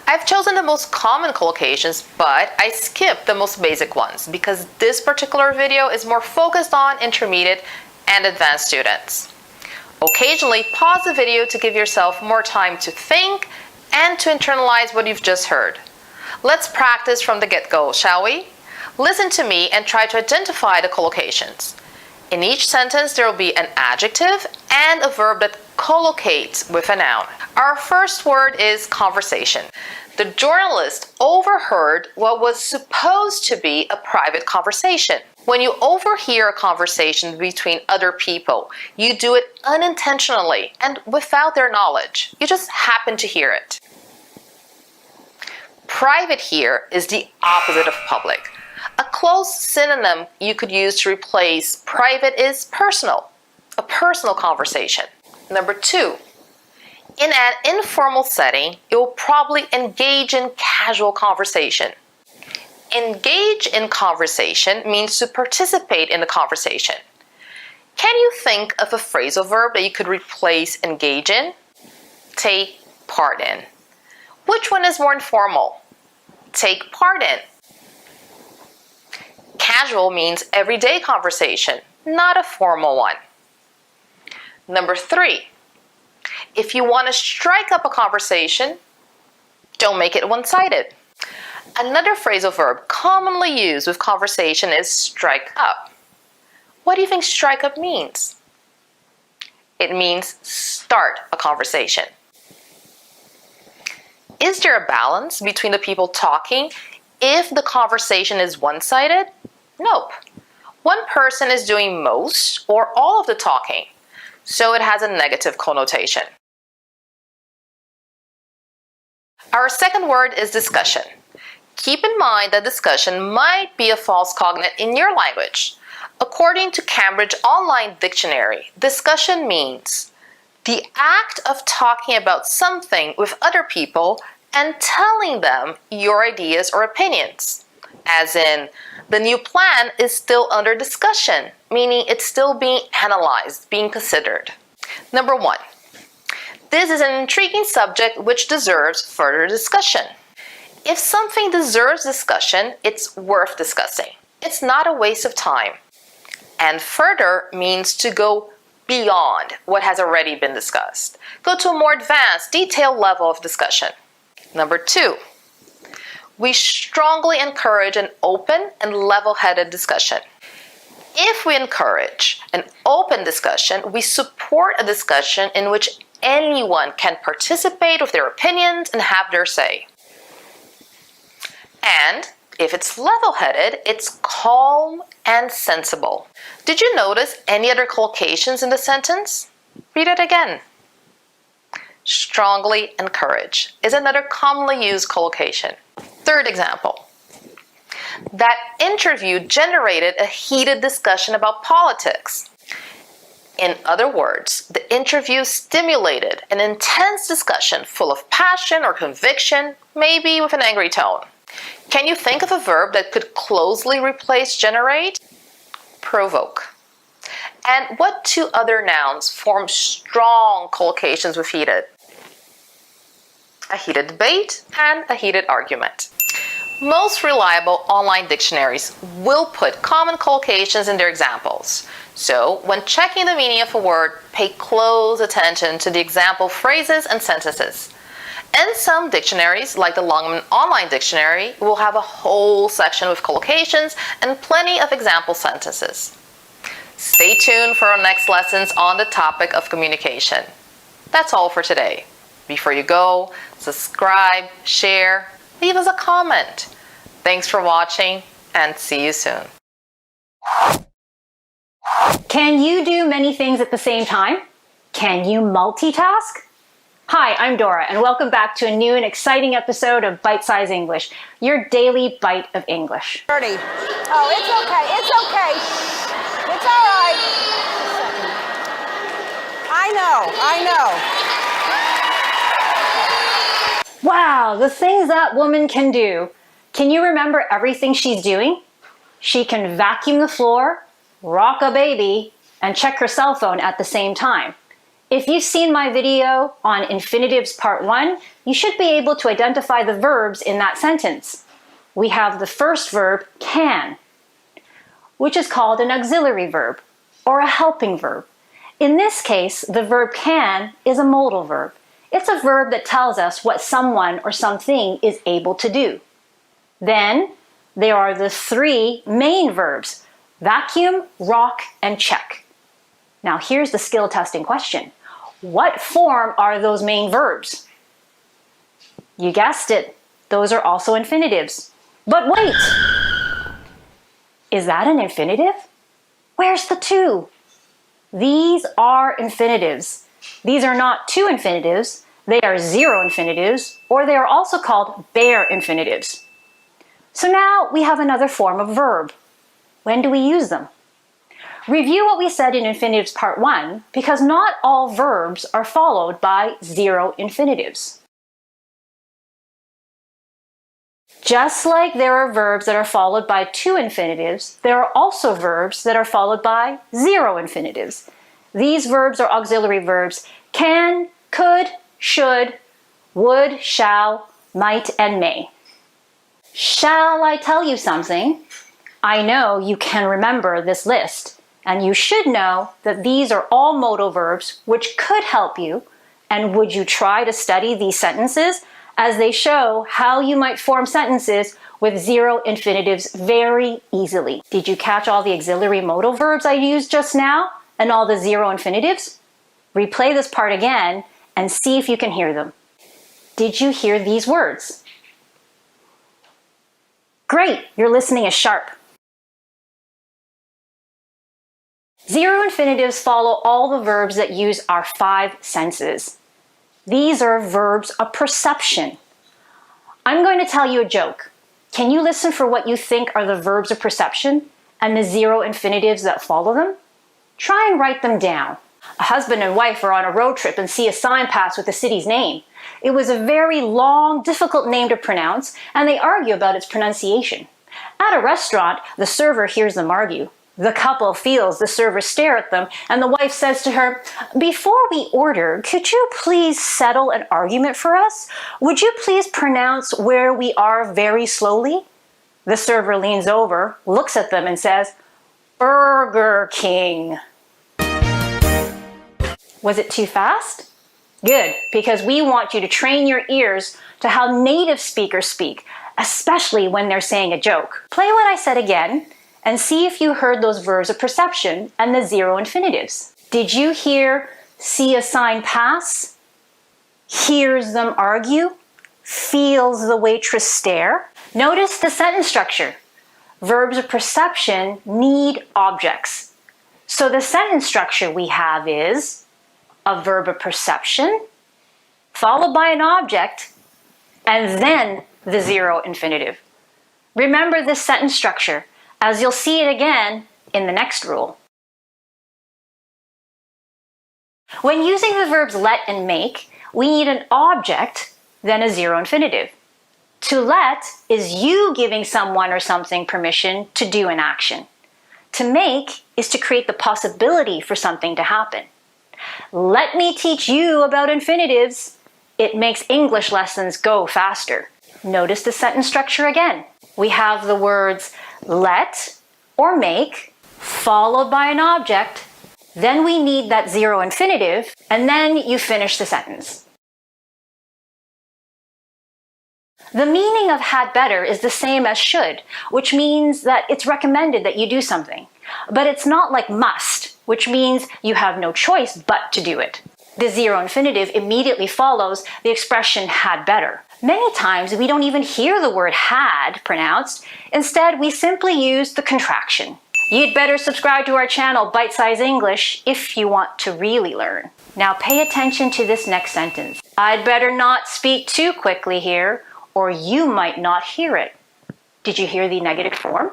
I've chosen the most common collocations, but I skipped the most basic ones because this particular video is more focused on intermediate and advanced students. Occasionally, pause the video to give yourself more time to think and to internalize what you've just heard. Let's practice from the get-go, shall we? Listen to me and try to identify the collocations. In each sentence, there will be an adjective and a verb that collocates with a noun. Our first word is conversation. The journalist overheard what was supposed to be a private conversation. When you overhear a conversation between other people, you do it unintentionally and without their knowledge. You just happen to hear it. Private here is the opposite of public. A close synonym you could use to replace private is personal, a personal conversation. Number 2, in an informal setting, you'll probably engage in casual conversation. Engage in conversation means to participate in the conversation. Can you think of a phrasal verb that you could replace engage in? Take part in. Which one is more informal? Take part in. Casual means everyday conversation, not a formal one. Number 3, if you want to strike up a conversation, don't make it one-sided. Another phrasal verb commonly used with conversation is strike up. What do you think strike up means? It means start a conversation. Is there a balance between the people talking if the conversation is one-sided? Nope. One person is doing most or all of the talking, so it has a negative connotation. Our second word is discussion. Keep in mind that discussion might be a false cognate in your language. According to Cambridge Online Dictionary, discussion means The act of talking about something with other people and telling them your ideas or opinions. As in, the new plan is still under discussion, meaning it's still being analyzed, being considered. Number 1. This is an intriguing subject which deserves further discussion. If something deserves discussion, it's worth discussing. It's not a waste of time. And further means to go beyond what has already been discussed. Go to a more advanced, detailed level of discussion. Number 2, we strongly encourage an open and level-headed discussion. If we encourage an open discussion, we support a discussion in which anyone can participate with their opinions and have their say. And if it's level-headed, it's calm and sensible. Did you notice any other collocations in the sentence? Read it again. Strongly encourage is another commonly used collocation. Third example. That interview generated a heated discussion about politics. In other words, the interview stimulated an intense discussion full of passion or conviction, maybe with an angry tone. Can you think of a verb that could closely replace generate? Provoke. And what 2 other nouns form strong collocations with heated? A heated debate and a heated argument. Most reliable online dictionaries will put common collocations in their examples. So, when checking the meaning of a word, pay close attention to the example phrases and sentences. And some dictionaries, like the Longman Online Dictionary, will have a whole section with collocations and plenty of example sentences. Stay tuned for our next lessons on the topic of communication. That's all for today. Before you go, subscribe, share, leave us a comment. Thanks for watching and see you soon. Can you do many things at the same time? Can you multitask? Hi, I'm Dora, and welcome back to a new and exciting episode of Bite Size English, your daily bite of English. Dirty. Oh, it's okay. It's okay. It's all right. I know. Wow, the things that woman can do. Can you remember everything she's doing? She can vacuum the floor, rock a baby, and check her cell phone at the same time. If you've seen my video on infinitives part 1, you should be able to identify the verbs in that sentence. We have the first verb, can, which is called an auxiliary verb or a helping verb. In this case, the verb can is a modal verb. It's a verb that tells us what someone or something is able to do. Then there are the 3 main verbs, vacuum, rock, and check. Now here's the skill testing question. What form are those main verbs? You guessed it, those are also infinitives. But wait! Is that an infinitive? Where's the 2? These are infinitives. These are not 2 infinitives, they are 0 infinitives, or they are also called bare infinitives. So now we have another form of verb. When do we use them? Review what we said in infinitives part 1, because not all verbs are followed by 0 infinitives. Just like there are verbs that are followed by 2 infinitives, there are also verbs that are followed by 0 infinitives. These verbs are auxiliary verbs: can, could, should, would, shall, might, and may. Shall I tell you something? I know you can remember this list, and you should know that these are all modal verbs which could help you. And would you try to study these sentences, as they show how you might form sentences with 0 infinitives very easily? Did you catch all the auxiliary modal verbs I used just now and all the 0 infinitives? Replay this part again and see if you can hear them. Did you hear these words? Great, your listening is sharp. 0 infinitives follow all the verbs that use our 5 senses. These are verbs of perception. I'm going to tell you a joke. Can you listen for what you think are the verbs of perception and the 0 infinitives that follow them? Try and write them down. A husband and wife are on a road trip and see a sign pass with the city's name. It was a very long, difficult name to pronounce, and they argue about its pronunciation. At a restaurant, the server hears them argue. The couple feels the server stare at them, and the wife says to her, "Before we order, could you please settle an argument for us? Would you please pronounce where we are very slowly?" The server leans over, looks at them, and says, "Burger King." Was it too fast? Good, because we want you to train your ears to how native speakers speak, especially when they're saying a joke. Play what I said again and see if you heard those verbs of perception and the zero infinitives. Did you hear see a sign pass, hears them argue, feels the waitress stare? Notice the sentence structure. Verbs of perception need objects. So the sentence structure we have is a verb of perception, followed by an object, and then the zero infinitive. Remember this sentence structure, as you'll see it again in the next rule. When using the verbs let and make, we need an object, then a zero infinitive. To let is you giving someone or something permission to do an action. To make is to create the possibility for something to happen. Let me teach you about infinitives. It makes English lessons go faster. Notice the sentence structure again. We have the words let or make, followed by an object. Then we need that zero infinitive, and then you finish the sentence. The meaning of had better is the same as should, which means that it's recommended that you do something. But it's not like must, which means you have no choice but to do it. The zero infinitive immediately follows the expression had better. Many times we don't even hear the word had pronounced. Instead, we simply use the contraction. You'd better subscribe to our channel, Bite Size English, if you want to really learn. Now pay attention to this next sentence. I'd better not speak too quickly here, or you might not hear it. Did you hear the negative form?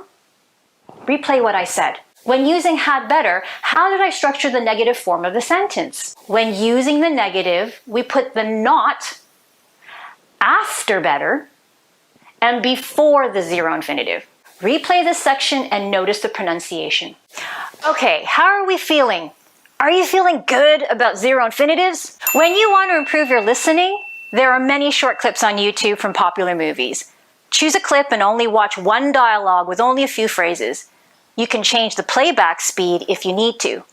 Replay what I said. When using had better, how did I structure the negative form of the sentence? When using the negative, we put the not after better and before the zero infinitive. Replay this section and notice the pronunciation. Okay, how are we feeling? Are you feeling good about zero infinitives? When you want to improve your listening, there are many short clips on YouTube from popular movies. Choose a clip and only watch one dialogue with only a few phrases. You can change the playback speed if you need to.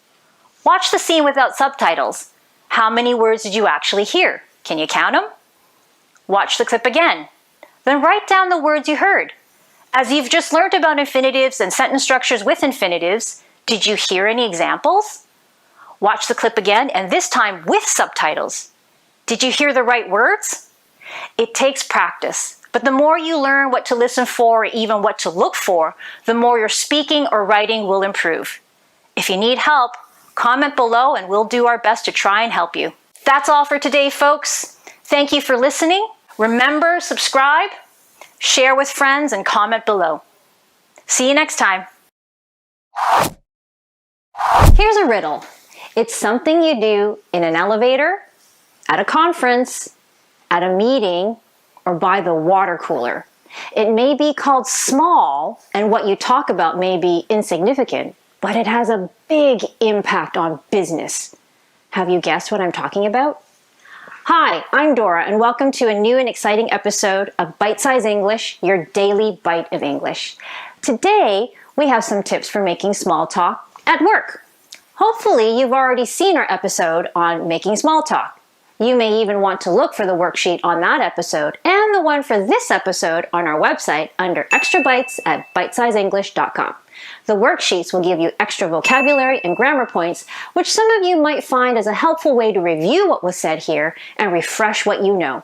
Watch the scene without subtitles. How many words did you actually hear? Can you count them? Watch the clip again. Then write down the words you heard. As you've just learned about infinitives and sentence structures with infinitives, did you hear any examples? Watch the clip again, and this time with subtitles. Did you hear the right words? It takes practice, but the more you learn what to listen for or even what to look for, the more your speaking or writing will improve. If you need help, comment below and we'll do our best to try and help you. That's all for today, folks. Thank you for listening. Remember, subscribe, share with friends, and comment below. See you next time. Here's a riddle. It's something you do in an elevator, at a conference, at a meeting, or by the water cooler. It may be called small, and what you talk about may be insignificant, but it has a big impact on business. Have you guessed what I'm talking about? Hi, I'm Dora, and welcome to a new and exciting episode of Bite Size English, your daily bite of English. Today, we have some tips for making small talk at work. Hopefully, you've already seen our episode on making small talk. You may even want to look for the worksheet on that episode and the one for this episode on our website under Extra Bites at bitesizeenglish.com. The worksheets will give you extra vocabulary and grammar points, which some of you might find as a helpful way to review what was said here and refresh what you know.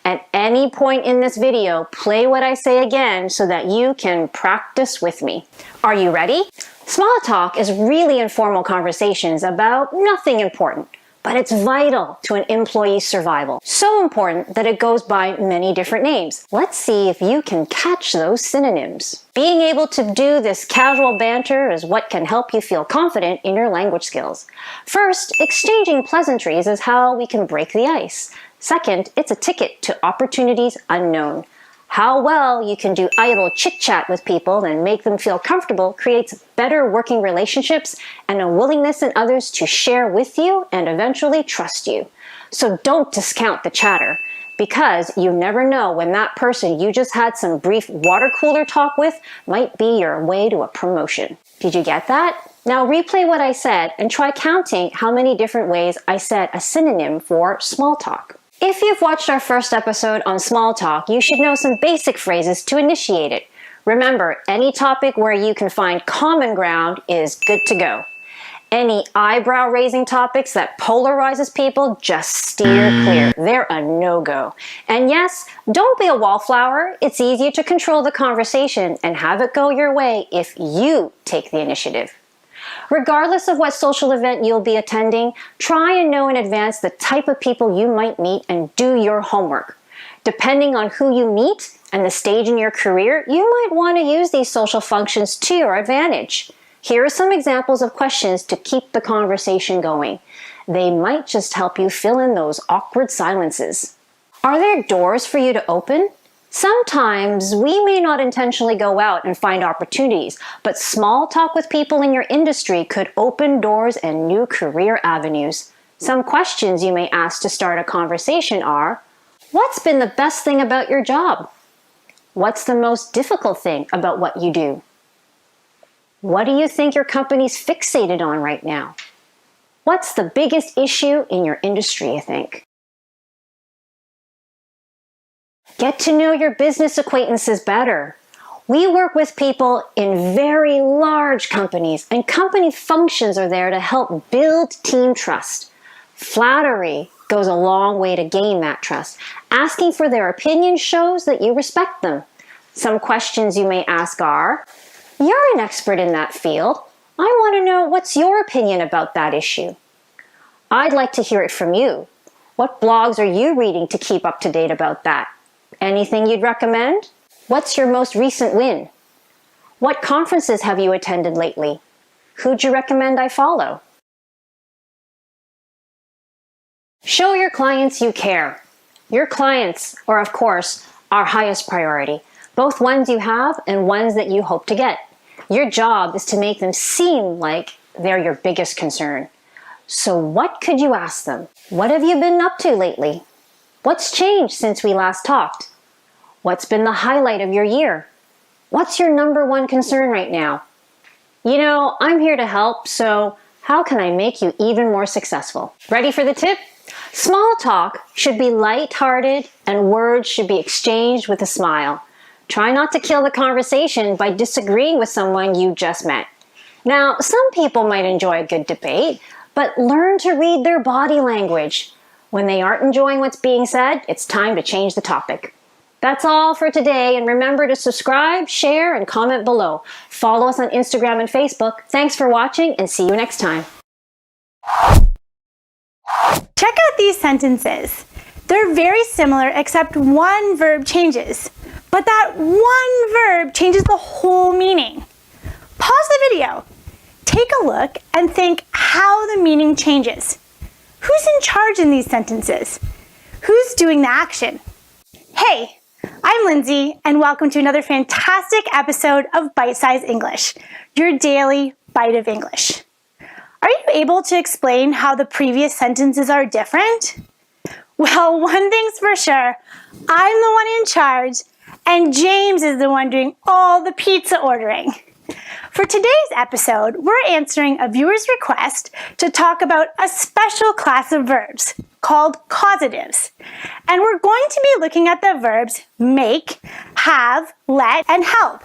At any point in this video, play what I say again so that you can practice with me. Are you ready? Small talk is really informal conversations about nothing important. but it's vital to an employee's survival. So important that it goes by many different names. Let's see if you can catch those synonyms. Being able to do this casual banter is what can help you feel confident in your language skills. First, exchanging pleasantries is how we can break the ice. Second, it's a ticket to opportunities unknown. How well you can do idle chit-chat with people and make them feel comfortable creates better working relationships and a willingness in others to share with you and eventually trust you. So don't discount the chatter, because you never know when that person you just had some brief water cooler talk with might be your way to a promotion. Did you get that? Now replay what I said and try counting how many different ways I said a synonym for small talk. If you've watched our first episode on small talk, you should know some basic phrases to initiate it. Remember, any topic where you can find common ground is good to go. Any eyebrow-raising topics that polarizes people, just steer clear. They're a no-go. And yes, don't be a wallflower. It's easier to control the conversation and have it go your way if you take the initiative. Regardless of what social event you'll be attending, try and know in advance the type of people you might meet and do your homework. Depending on who you meet and the stage in your career, you might want to use these social functions to your advantage. Here are some examples of questions to keep the conversation going. They might just help you fill in those awkward silences. Are there doors for you to open? Sometimes we may not intentionally go out and find opportunities, but small talk with people in your industry could open doors and new career avenues. Some questions you may ask to start a conversation are, what's been the best thing about your job? What's the most difficult thing about what you do? What do you think your company's fixated on right now? What's the biggest issue in your industry, you think? Get to know your business acquaintances better. We work with people in very large companies, and company functions are there to help build team trust. Flattery goes a long way to gain that trust. Asking for their opinion shows that you respect them. Some questions you may ask are, you're an expert in that field. I want to know what's your opinion about that issue. I'd like to hear it from you. What blogs are you reading to keep up to date about that? Anything you'd recommend? What's your most recent win? What conferences have you attended lately? Who'd you recommend I follow? Show your clients you care. Your clients are, of course, our highest priority, both ones you have and ones that you hope to get. Your job is to make them seem like they're your biggest concern. So what could you ask them? What have you been up to lately? What's changed since we last talked? What's been the highlight of your year? What's your number one concern right now? You know, I'm here to help, so how can I make you even more successful? Ready for the tip? Small talk should be light-hearted and words should be exchanged with a smile. Try not to kill the conversation by disagreeing with someone you just met. Now, some people might enjoy a good debate, but learn to read their body language. When they aren't enjoying what's being said, it's time to change the topic. That's all for today, and remember to subscribe, share, and comment below. Follow us on Instagram and Facebook. Thanks for watching, and see you next time. Check out these sentences. They're very similar except one verb changes, but that one verb changes the whole meaning. Pause the video. Take a look and think how the meaning changes. Who's in charge in these sentences? Who's doing the action? Hey, I'm Lindsay, and welcome to another fantastic episode of Bite Size English, your daily bite of English. Are you able to explain how the previous sentences are different? Well, one thing's for sure, I'm the one in charge, and James is the one doing all the pizza ordering. For today's episode, we're answering a viewer's request to talk about a special class of verbs called causatives. And we're going to be looking at the verbs make, have, let, and help.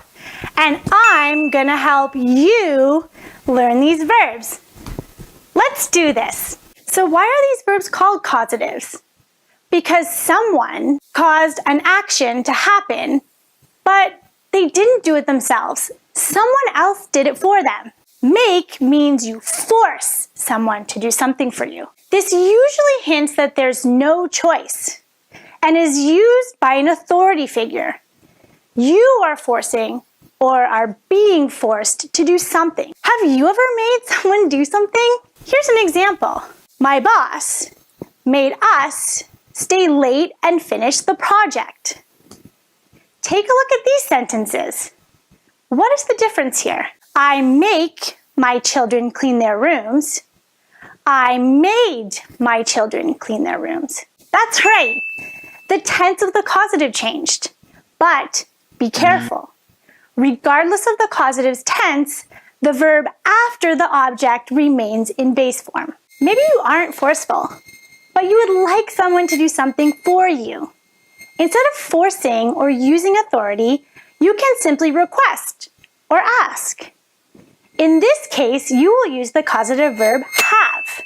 And I'm going to help you learn these verbs. Let's do this. So why are these verbs called causatives? Because someone caused an action to happen, but they didn't do it themselves. Someone else did it for them. Make means you force someone to do something for you. This usually hints that there's no choice and is used by an authority figure. You are forcing or are being forced to do something. Have you ever made someone do something? Here's an example. My boss made us stay late and finish the project. Take a look at these sentences. What is the difference here? I make my children clean their rooms. I made my children clean their rooms. That's right. The tense of the causative changed. But be careful. Regardless of the causative's tense, the verb after the object remains in base form. Maybe you aren't forceful, but you would like someone to do something for you. Instead of forcing or using authority, you can simply request or ask. In this case, you will use the causative verb have.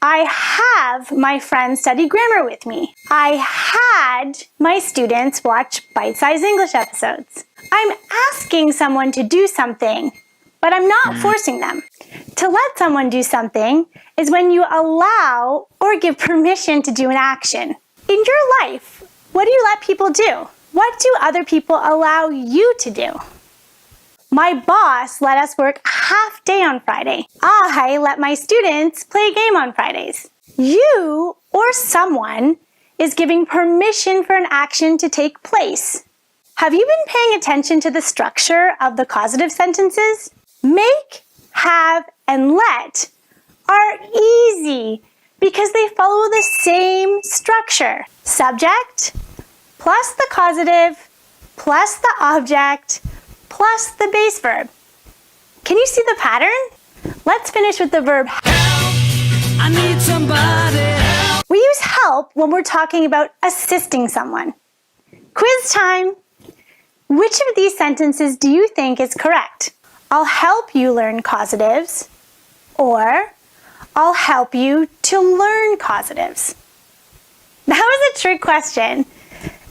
I have my friends study grammar with me. I had my students watch bite-sized English episodes. I'm asking someone to do something, but I'm not forcing them. To let someone do something is when you allow or give permission to do an action. In your life, what do you let people do? What do other people allow you to do? My boss let us work a half day on Friday. I let my students play a game on Fridays. You or someone is giving permission for an action to take place. Have you been paying attention to the structure of the causative sentences? Make, have, and let are easy because they follow the same structure. Subject plus the causative plus the object plus the base verb. Can you see the pattern? Let's finish with the verb help. I need somebody help. We use help when we're talking about assisting someone. Quiz time! Which of these sentences do you think is correct? I'll help you learn causatives, or I'll help you to learn causatives. That was a trick question,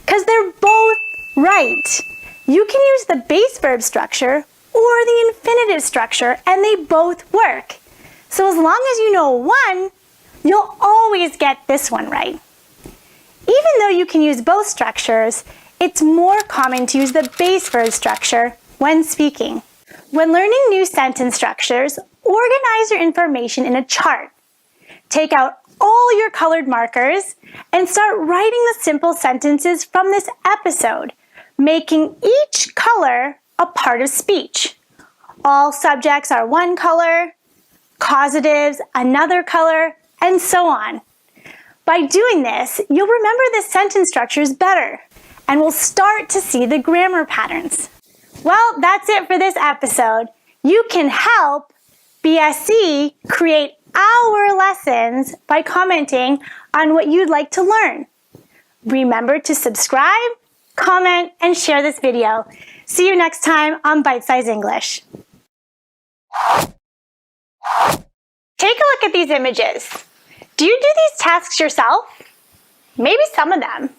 because they're both right. You can use the base verb structure or the infinitive structure, and they both work. So as long as you know one, you'll always get this one right. Even though you can use both structures, it's more common to use the base verb structure when speaking. When learning new sentence structures, organize your information in a chart. Take out all your colored markers and start writing the simple sentences from this episode, making each color a part of speech. All subjects are one color, causatives another color, and so on. By doing this, you'll remember the sentence structures better and will start to see the grammar patterns. Well, that's it for this episode. You can help BSC create our lessons by commenting on what you'd like to learn. Remember to subscribe, comment, and share this video. See you next time on Bite Size English. Take a look at these images. Do you do these tasks yourself? Maybe some of them.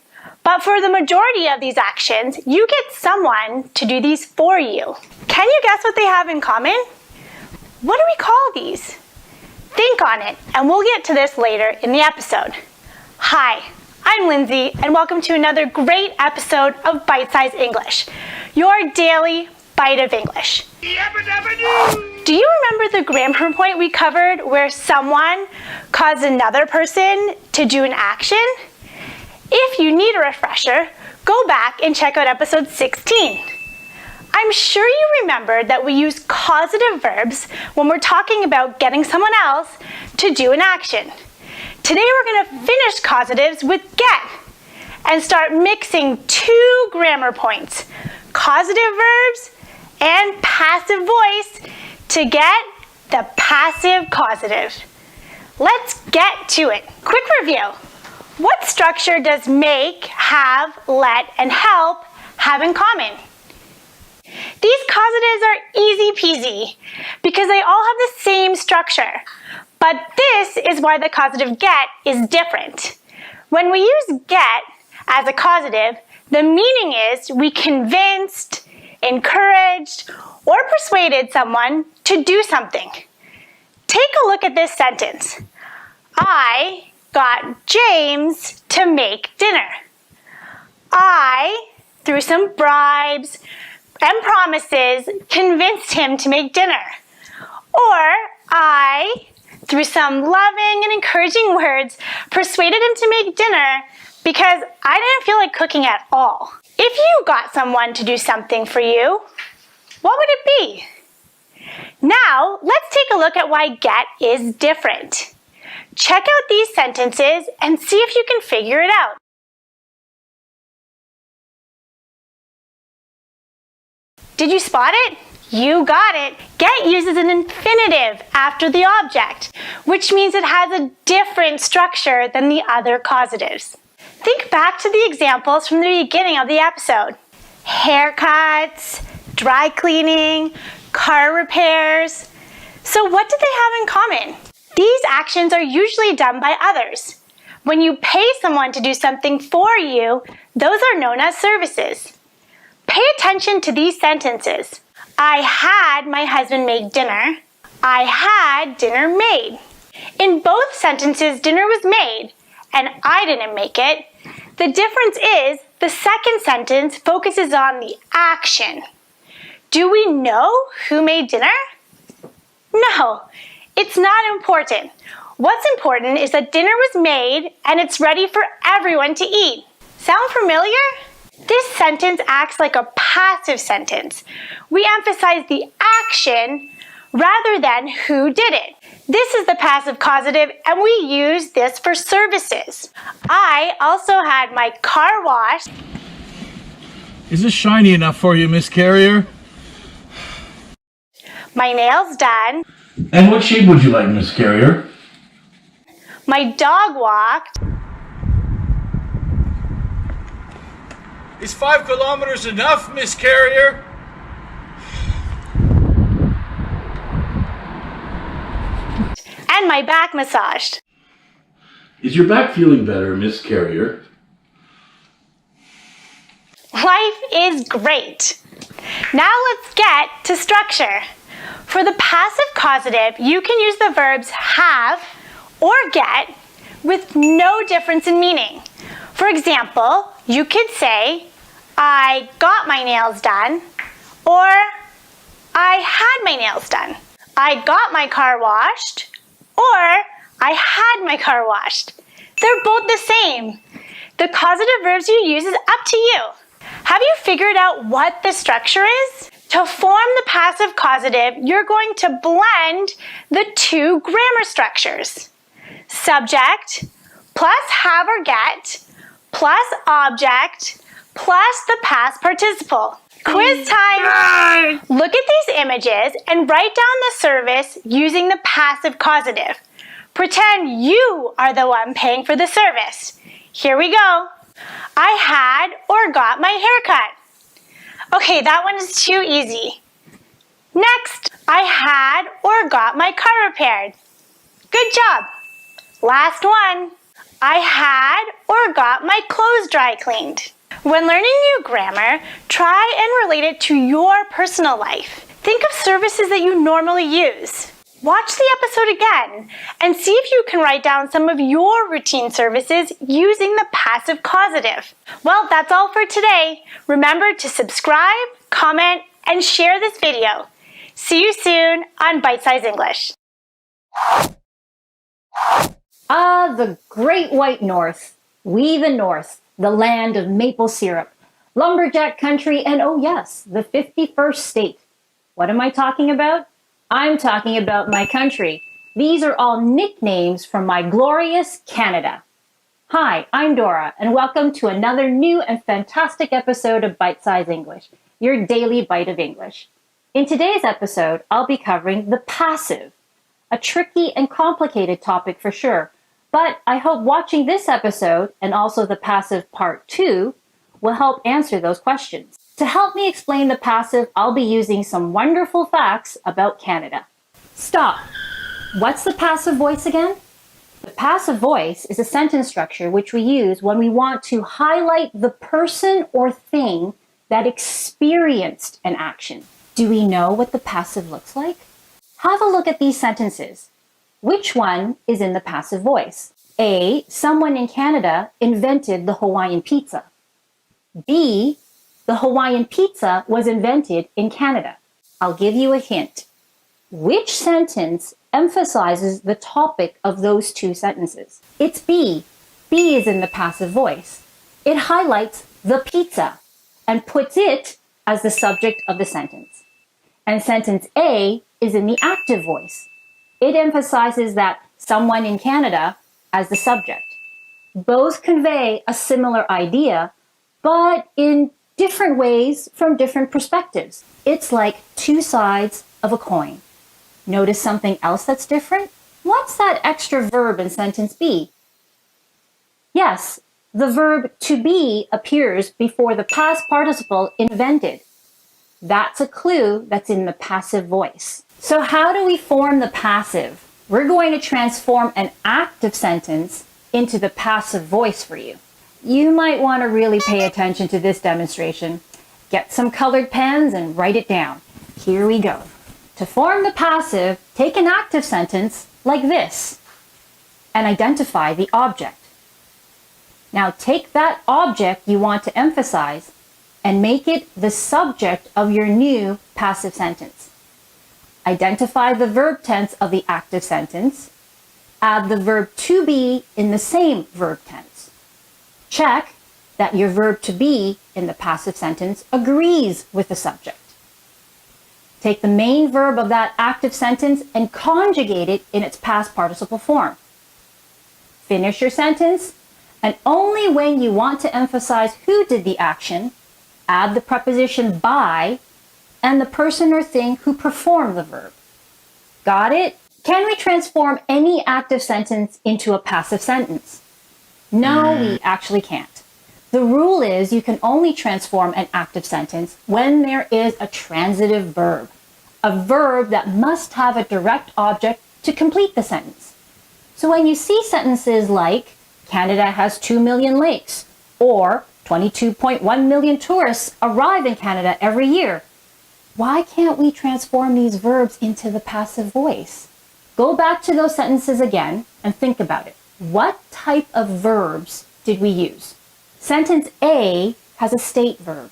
But for the majority of these actions, you get someone to do these for you. Can you guess what they have in common? What do we call these? Think on it, and we'll get to this later in the episode. Hi, I'm Lindsay, and welcome to another great episode of Bite Size English, your daily bite of English. Do you remember the grammar point we covered where someone caused another person to do an action? If you need a refresher, go back and check out episode 16. I'm sure you remembered that we use causative verbs when we're talking about getting someone else to do an action. Today we're going to finish causatives with get and start mixing two grammar points, causative verbs and passive voice, to get the passive causative. Let's get to it. Quick review. What structure does make, have, let, and help have in common? These causatives are easy peasy because they all have the same structure. But this is why the causative get is different. When we use get as a causative, the meaning is we convinced, encouraged, or persuaded someone to do something. Take a look at this sentence. I got James to make dinner. I, through some bribes and promises, convinced him to make dinner. Or I, through some loving and encouraging words, persuaded him to make dinner because I didn't feel like cooking at all. If you got someone to do something for you, what would it be? Now, let's take a look at why get is different. Check out these sentences and see if you can figure it out. Did you spot it? You got it. Get uses an infinitive after the object, which means it has a different structure than the other causatives. Think back to the examples from the beginning of the episode. Haircuts, dry cleaning, car repairs. So what do they have in common? These actions are usually done by others. When you pay someone to do something for you, those are known as services. Pay attention to these sentences. I had my husband make dinner. I had dinner made. In both sentences, dinner was made, and I didn't make it. The difference is the second sentence focuses on the action. Do we know who made dinner? No, it's not important. What's important is that dinner was made and it's ready for everyone to eat. Sound familiar? This sentence acts like a passive sentence. We emphasize the action rather than who did it. This is the passive causative, and we use this for services. I also had my car washed. Is this shiny enough for you, Miss Carrier? My nails done. And what shape would you like, Miss Carrier? My dog walked. Is 5 kilometers enough, Miss Carrier? And my back massaged. Is your back feeling better, Miss Carrier? Life is great. Now let's get to structure. For the passive causative, you can use the verbs have or get with no difference in meaning. For example, you could say, I got my nails done, or I had my nails done. I got my car washed, or I had my car washed. They're both the same. The causative verbs you use is up to you. Have you figured out what the structure is? To form the passive causative, you're going to blend the two grammar structures. Subject plus have or get plus object plus the past participle. Quiz time! Look at these images and write down the service using the passive causative. Pretend you are the one paying for the service. Here we go. I had or got my haircut. Okay, that one is too easy. Next, I had or got my car repaired. Good job. Last one. I had or got my clothes dry cleaned. When learning new grammar, try and relate it to your personal life. Think of services that you normally use. Watch the episode again and see if you can write down some of your routine services using the passive causative. Well, that's all for today. Remember to subscribe, comment, and share this video. See you soon on Bite Size English. Ah, the great white north. We the north, the land of maple syrup, lumberjack country, and oh yes, the 51st state. What am I talking about? I'm talking about my country. These are all nicknames from my glorious Canada. Hi, I'm Dora, and welcome to another new and fantastic episode of Bite Size English, your daily bite of English. In today's episode, I'll be covering the passive, a tricky and complicated topic for sure, but I hope watching this episode, and also the passive part 2, will help answer those questions. To help me explain the passive, I'll be using some wonderful facts about Canada. Stop! What's the passive voice again? The passive voice is a sentence structure which we use when we want to highlight the person or thing that experienced an action. Do we know what the passive looks like? Have a look at these sentences. Which one is in the passive voice? A, someone in Canada invented the Hawaiian pizza. B, the Hawaiian pizza was invented in Canada. I'll give you a hint. Which sentence emphasizes the topic of those two sentences? It's B. B is in the passive voice. It highlights the pizza and puts it as the subject of the sentence. And sentence A is in the active voice. It emphasizes that someone in Canada as the subject. Both convey a similar idea, but in different ways from different perspectives. It's like two sides of a coin. Notice something else that's different? What's that extra verb in sentence B? Yes, the verb to be appears before the past participle invented. That's a clue that's in the passive voice. So how do we form the passive? We're going to transform an active sentence into the passive voice for you. You might want to really pay attention to this demonstration. Get some colored pens and write it down. Here we go. To form the passive, take an active sentence like this and identify the object. Now take that object you want to emphasize and make it the subject of your new passive sentence. Identify the verb tense of the active sentence. Add the verb to be in the same verb tense. Check that your verb to be in the passive sentence agrees with the subject. Take the main verb of that active sentence and conjugate it in its past participle form. Finish your sentence, and only when you want to emphasize who did the action, add the preposition by and the person or thing who performed the verb. Got it? Can we transform any active sentence into a passive sentence? No, we actually can't. The rule is you can only transform an active sentence when there is a transitive verb, a verb that must have a direct object to complete the sentence. So when you see sentences like, Canada has 2 million lakes, or 22.1 million tourists arrive in Canada every year, why can't we transform these verbs into the passive voice? Go back to those sentences again and think about it. What type of verbs did we use? Sentence A has a state verb,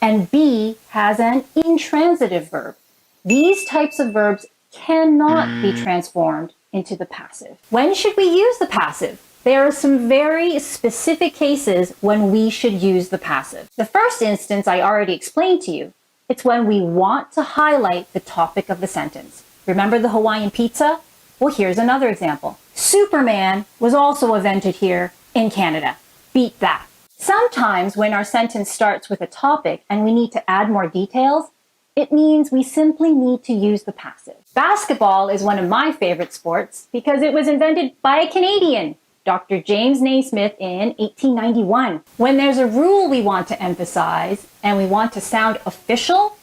and B has an intransitive verb. These types of verbs cannot be transformed into the passive. When should we use the passive? There are some very specific cases when we should use the passive. The first instance I already explained to you. It's when we want to highlight the topic of the sentence. Remember the Hawaiian pizza? Well, here's another example. Superman was also invented here in Canada. Beat that. Sometimes when our sentence starts with a topic and we need to add more details, it means we simply need to use the passive. Basketball is one of my favorite sports because it was invented by a Canadian, Dr. James Naismith, in 1891. When there's a rule we want to emphasize and we want to sound official,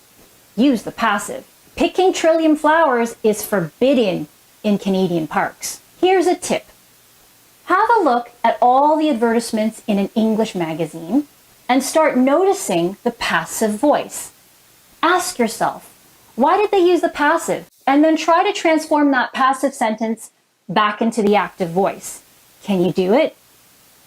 use the passive. Picking trillium flowers is forbidden in Canadian parks. Here's a tip. Have a look at all the advertisements in an English magazine and start noticing the passive voice. Ask yourself, why did they use the passive? And then try to transform that passive sentence back into the active voice. Can you do it?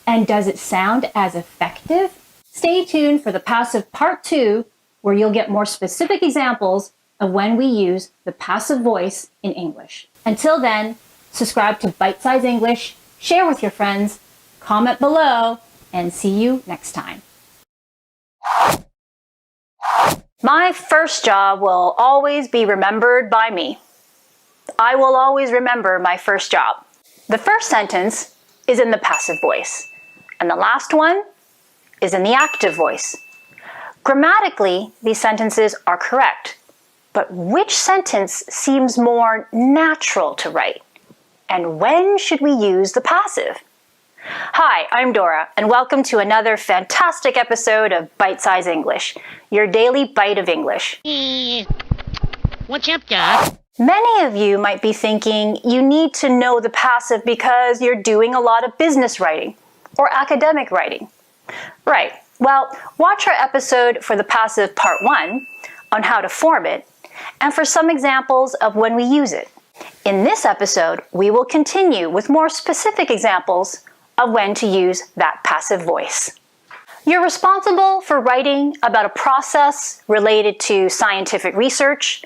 And does it sound as effective? Stay tuned for the passive part 2, where you'll get more specific examples of when we use the passive voice in English. Until then, subscribe to Bite Size English, share with your friends, comment below, and see you next time. My first job will always be remembered by me. I will always remember my first job. The first sentence is in the passive voice, and the last one is in the active voice. Grammatically, these sentences are correct, but which sentence seems more natural to write? And when should we use the passive? Hi, I'm Dora, and welcome to another fantastic episode of Bite Size English, your daily bite of English. What's up, Doc? Many of you might be thinking you need to know the passive because you're doing a lot of business writing or academic writing. Right, Well, watch our episode for the passive part 1 on how to form it, and for some examples of when we use it. In this episode, we will continue with more specific examples of when to use that passive voice. You're responsible for writing about a process related to scientific research,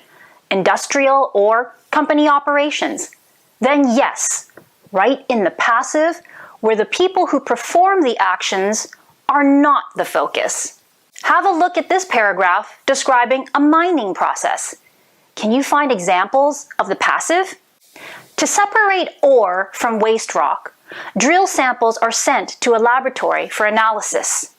industrial, or company operations. Then yes, write in the passive where the people who perform the actions are not the focus. Have a look at this paragraph describing a mining process. Can you find examples of the passive? To separate ore from waste rock, drill samples are sent to a laboratory for analysis.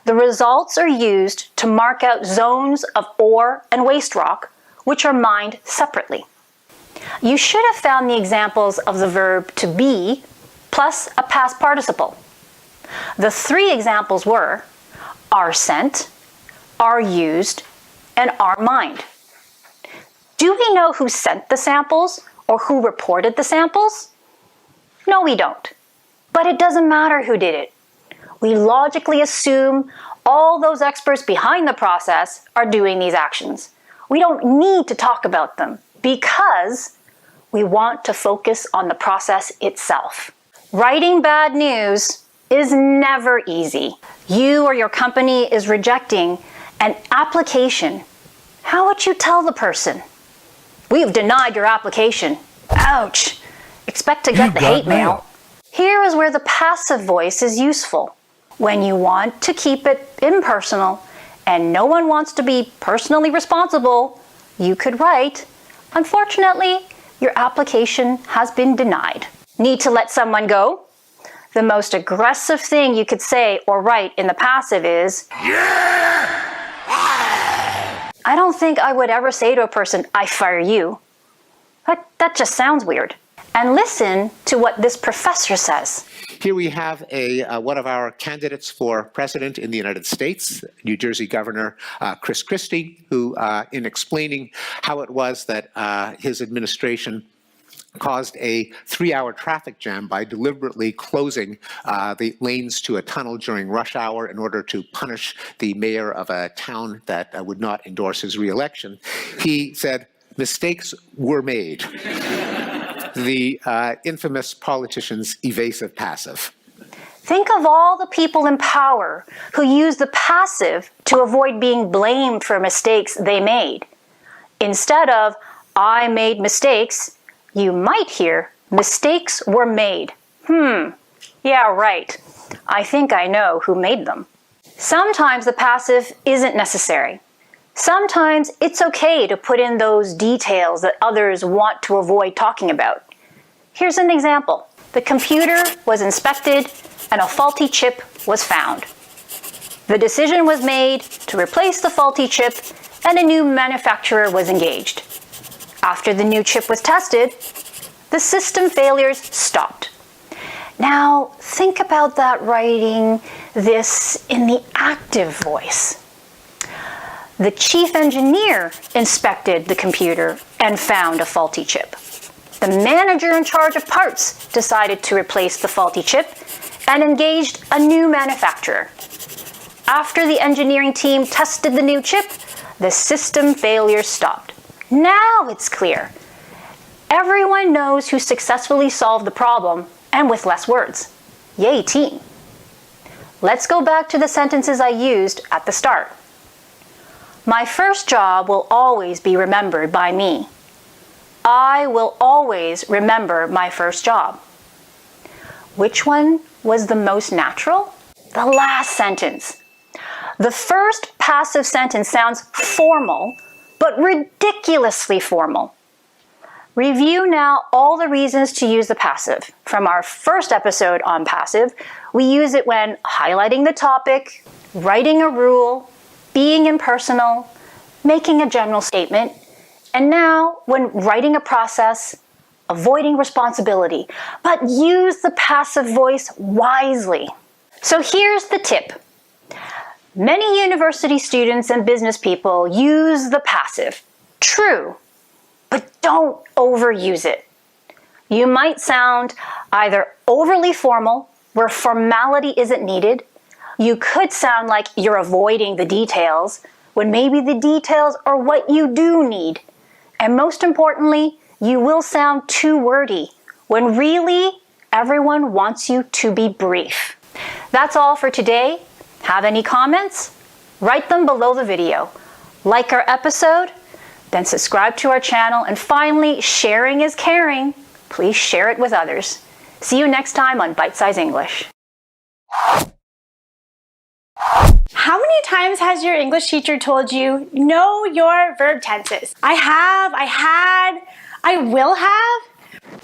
The results are used to mark out zones of ore and waste rock, which are mined separately. You should have found the examples of the verb to be plus a past participle. The 3 examples were are sent, are used, and are mined. Do we know who sent the samples or who reported the samples? No, we don't. But it doesn't matter who did it. We logically assume all those experts behind the process are doing these actions. We don't need to talk about them because we want to focus on the process itself. Writing bad news is never easy. You or your company is rejecting an application. How would you tell the person? We've denied your application. Ouch! Expect to get the hate mail. Here is where the passive voice is useful. When you want to keep it impersonal and no one wants to be personally responsible, you could write, unfortunately, your application has been denied. Need to let someone go? The most aggressive thing you could say or write in the passive is, yeah! I don't think I would ever say to a person, I fire you. That just sounds weird. And listen to what this professor says. Here we have one of our candidates for president in the United States, New Jersey Governor Chris Christie, who, in explaining how it was that his administration caused a 3-hour traffic jam by deliberately closing the lanes to a tunnel during rush hour in order to punish the mayor of a town that would not endorse his reelection, he said, mistakes were made. The infamous politician's evasive passive. Think of all the people in power who use the passive to avoid being blamed for mistakes they made. Instead of, I made mistakes, you might hear, mistakes were made. Yeah, right. I think I know who made them. Sometimes the passive isn't necessary. Sometimes it's okay to put in those details that others want to avoid talking about. Here's an example. The computer was inspected and a faulty chip was found. The decision was made to replace the faulty chip and a new manufacturer was engaged. After the new chip was tested, the system failures stopped. Now, think about that writing this in the active voice. The chief engineer inspected the computer and found a faulty chip. The manager in charge of parts decided to replace the faulty chip and engaged a new manufacturer. After the engineering team tested the new chip, the system failure stopped. Now it's clear. Everyone knows who successfully solved the problem and with less words. Yay, team. Let's go back to the sentences I used at the start. My first job will always be remembered by me. I will always remember my first job. Which one was the most natural? The last sentence. The first passive sentence sounds formal, but ridiculously formal. Review now all the reasons to use the passive. From our first episode on passive, we use it when highlighting the topic, writing a rule, being impersonal, making a general statement, and now when writing a process, avoiding responsibility, but use the passive voice wisely. So here's the tip. Many university students and business people use the passive. True, but don't overuse it. You might sound either overly formal, where formality isn't needed, You could sound like you're avoiding the details when maybe the details are what you do need. And most importantly, you will sound too wordy when really everyone wants you to be brief. That's all for today. Have any comments? Write them below the video. Like our episode, then subscribe to our channel, and finally, sharing is caring. Please share it with others. See you next time on Bite Size English. How many times has your English teacher told you, know your verb tenses? I have, I had, I will have.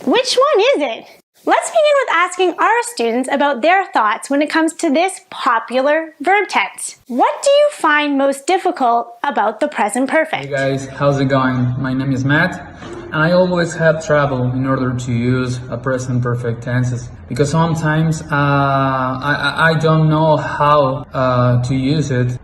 Which one is it? Let's begin with asking our students about their thoughts when it comes to this popular verb tense. What do you find most difficult about the present perfect? Hey guys, how's it going? My name is Matt, and I always have trouble in order to use a present perfect tenses because sometimes I don't know how to use it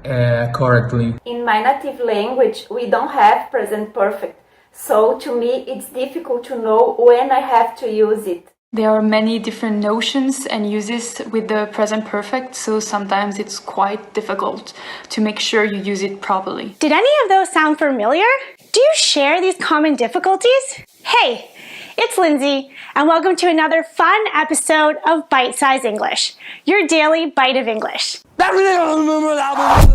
correctly. In my native language, we don't have present perfect, so to me it's difficult to know when I have to use it. There are many different notions and uses with the present perfect, so sometimes it's quite difficult to make sure you use it properly. Did any of those sound familiar? Do you share these common difficulties? Hey, it's Lindsay, and welcome to another fun episode of Bite Size English, your daily bite of English.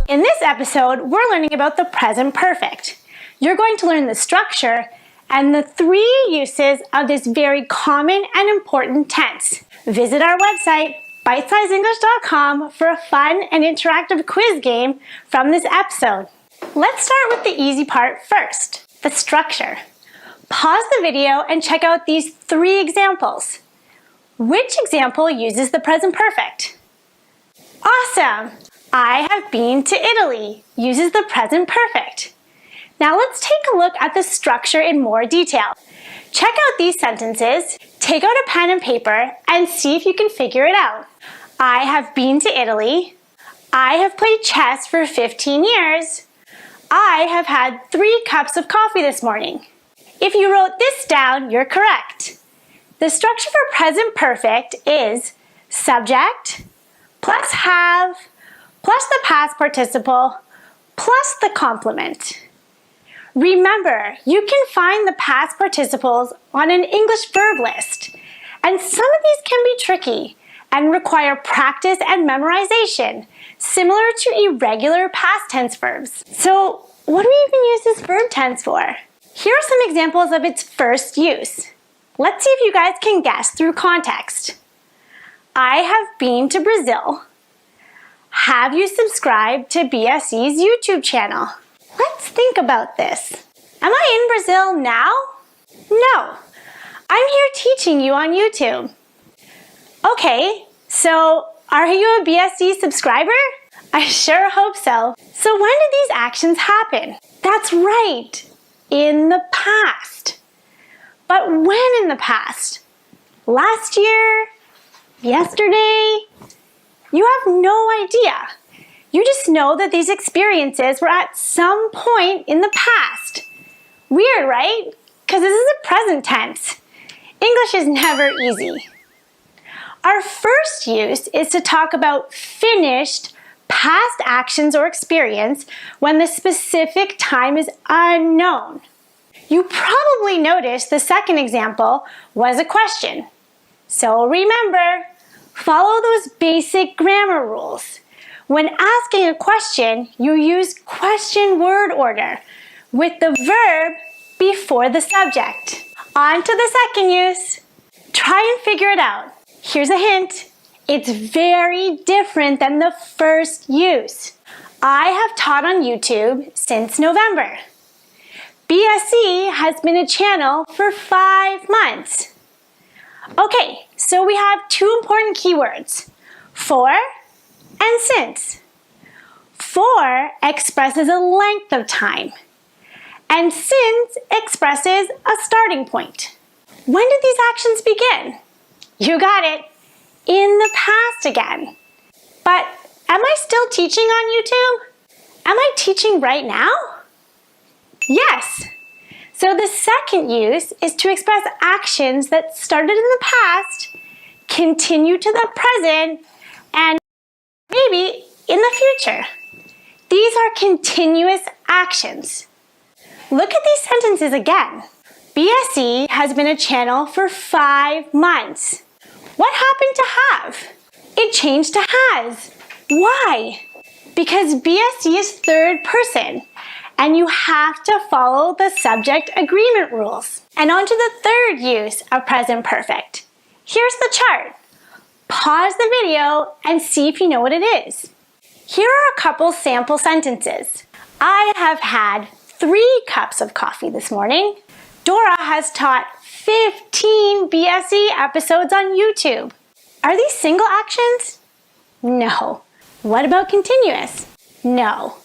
In this episode, we're learning about the present perfect. You're going to learn the structure and the 3 uses of this very common and important tense. Visit our website, bitesizeenglish.com, for a fun and interactive quiz game from this episode. Let's start with the easy part first, the structure. Pause the video and check out these 3 examples. Which example uses the present perfect? Awesome! I have been to Italy uses the present perfect. Now let's take a look at the structure in more detail. Check out these sentences, take out a pen and paper, and see if you can figure it out. I have been to Italy. I have played chess for 15 years. I have had 3 cups of coffee this morning. If you wrote this down, you're correct. The structure for present perfect is subject plus have plus the past participle plus the complement. Remember, you can find the past participles on an English verb list, and some of these can be tricky and require practice and memorization, similar to irregular past tense verbs. So, what do we even use this verb tense for? Here are some examples of its first use. Let's see if you guys can guess through context. I have been to Brazil. Have you subscribed to BSE's YouTube channel? Let's think about this. Am I in Brazil now? No. I'm here teaching you on YouTube. Okay, so are you a BSE subscriber? I sure hope so. So when did these actions happen? That's right, in the past. But when in the past? Last year? Yesterday? You have no idea. You just know that these experiences were at some point in the past. Weird, right? Because this is a present tense. English is never easy. Our first use is to talk about finished past actions or experience when the specific time is unknown. You probably noticed the second example was a question. So remember, follow those basic grammar rules. When asking a question, you use question word order with the verb before the subject. On to the second use. Try and figure it out. Here's a hint. It's very different than the first use. I have taught on YouTube since November. BSE has been a channel for 5 months. Okay, so we have 2 important keywords, for and since. For expresses a length of time, and since expresses a starting point. When did these actions begin? You got it, in the past again. But am I still teaching on YouTube? Am I teaching right now? Yes. So the second use is to express actions that started in the past, continue to the present, and maybe the future. These are continuous actions. Look at these sentences again. BSE has been a channel for 5 months. What happened to have? It changed to has. Why? Because BSE is third person, and you have to follow the subject agreement rules. And on to the third use of present perfect. Here's the chart. Pause the video and see if you know what it is. Here are a couple sample sentences. I have had 3 cups of coffee this morning. Dora has taught 15 BSE episodes on YouTube. Are these single actions? No. What about continuous? No.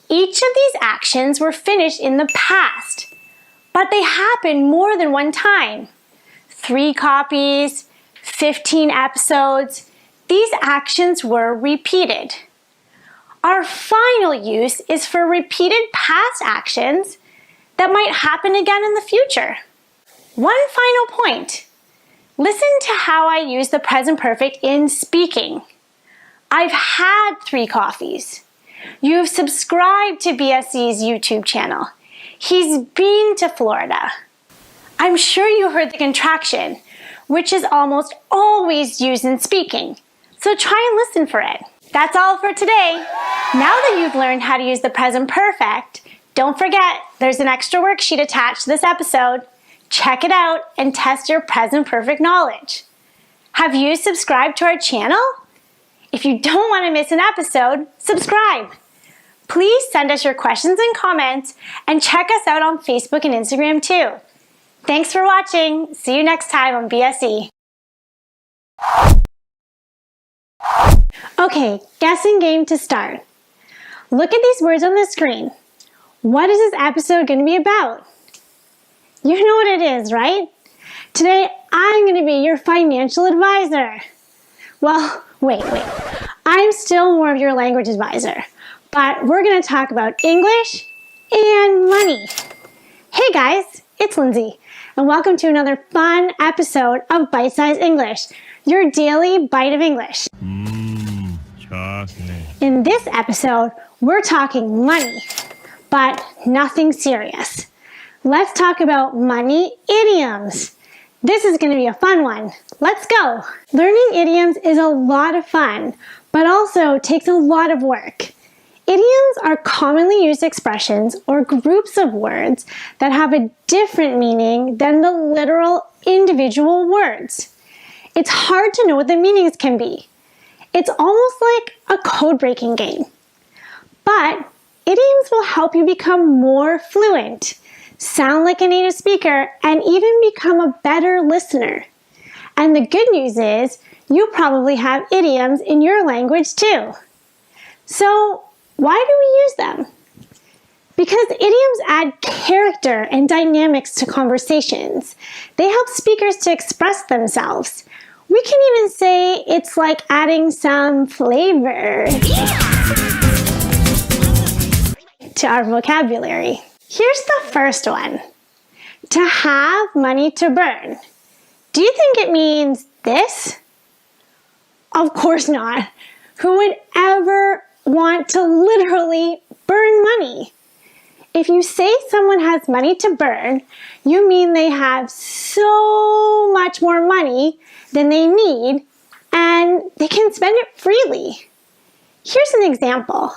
Each of these actions were finished in the past, but they happened more than one time. 3 copies, 15 episodes. These actions were repeated. Our final use is for repeated past actions that might happen again in the future. One final point. Listen to how I use the present perfect in speaking. I've had 3 coffees. You've subscribed to BSE's YouTube channel. He's been to Florida. I'm sure you heard the contraction, which is almost always used in speaking. So try and listen for it. That's all for today. Now that you've learned how to use the present perfect, don't forget there's an extra worksheet attached to this episode. Check it out and test your present perfect knowledge. Have you subscribed to our channel? If you don't want to miss an episode, subscribe. Please send us your questions and comments and check us out on Facebook and Instagram too. Thanks for watching. See you next time on BSE. Okay, guessing game to start. Look at these words on the screen. What is this episode going to be about? You know what it is, right? Today, I'm going to be your financial advisor. Well, wait. I'm still more of your language advisor, but we're going to talk about English and money. Hey guys, it's Lindsay, and welcome to another fun episode of Bite Size English, your daily bite of English. In this episode, we're talking money, but nothing serious. Let's talk about money idioms. This is going to be a fun one. Let's go. Learning idioms is a lot of fun, but also takes a lot of work. Idioms are commonly used expressions or groups of words that have a different meaning than the literal individual words. It's hard to know what the meanings can be. It's almost like a code-breaking game. But idioms will help you become more fluent, sound like a native speaker, and even become a better listener. And the good news is, you probably have idioms in your language too. So, why do we use them? Because idioms add character and dynamics to conversations. They help speakers to express themselves. We can even say it's like adding some flavor to our vocabulary. Here's the first one. To have money to burn. Do you think it means this? Of course not. Who would ever want to literally burn money? If you say someone has money to burn, you mean they have so much more money than they need and they can spend it freely. Here's an example.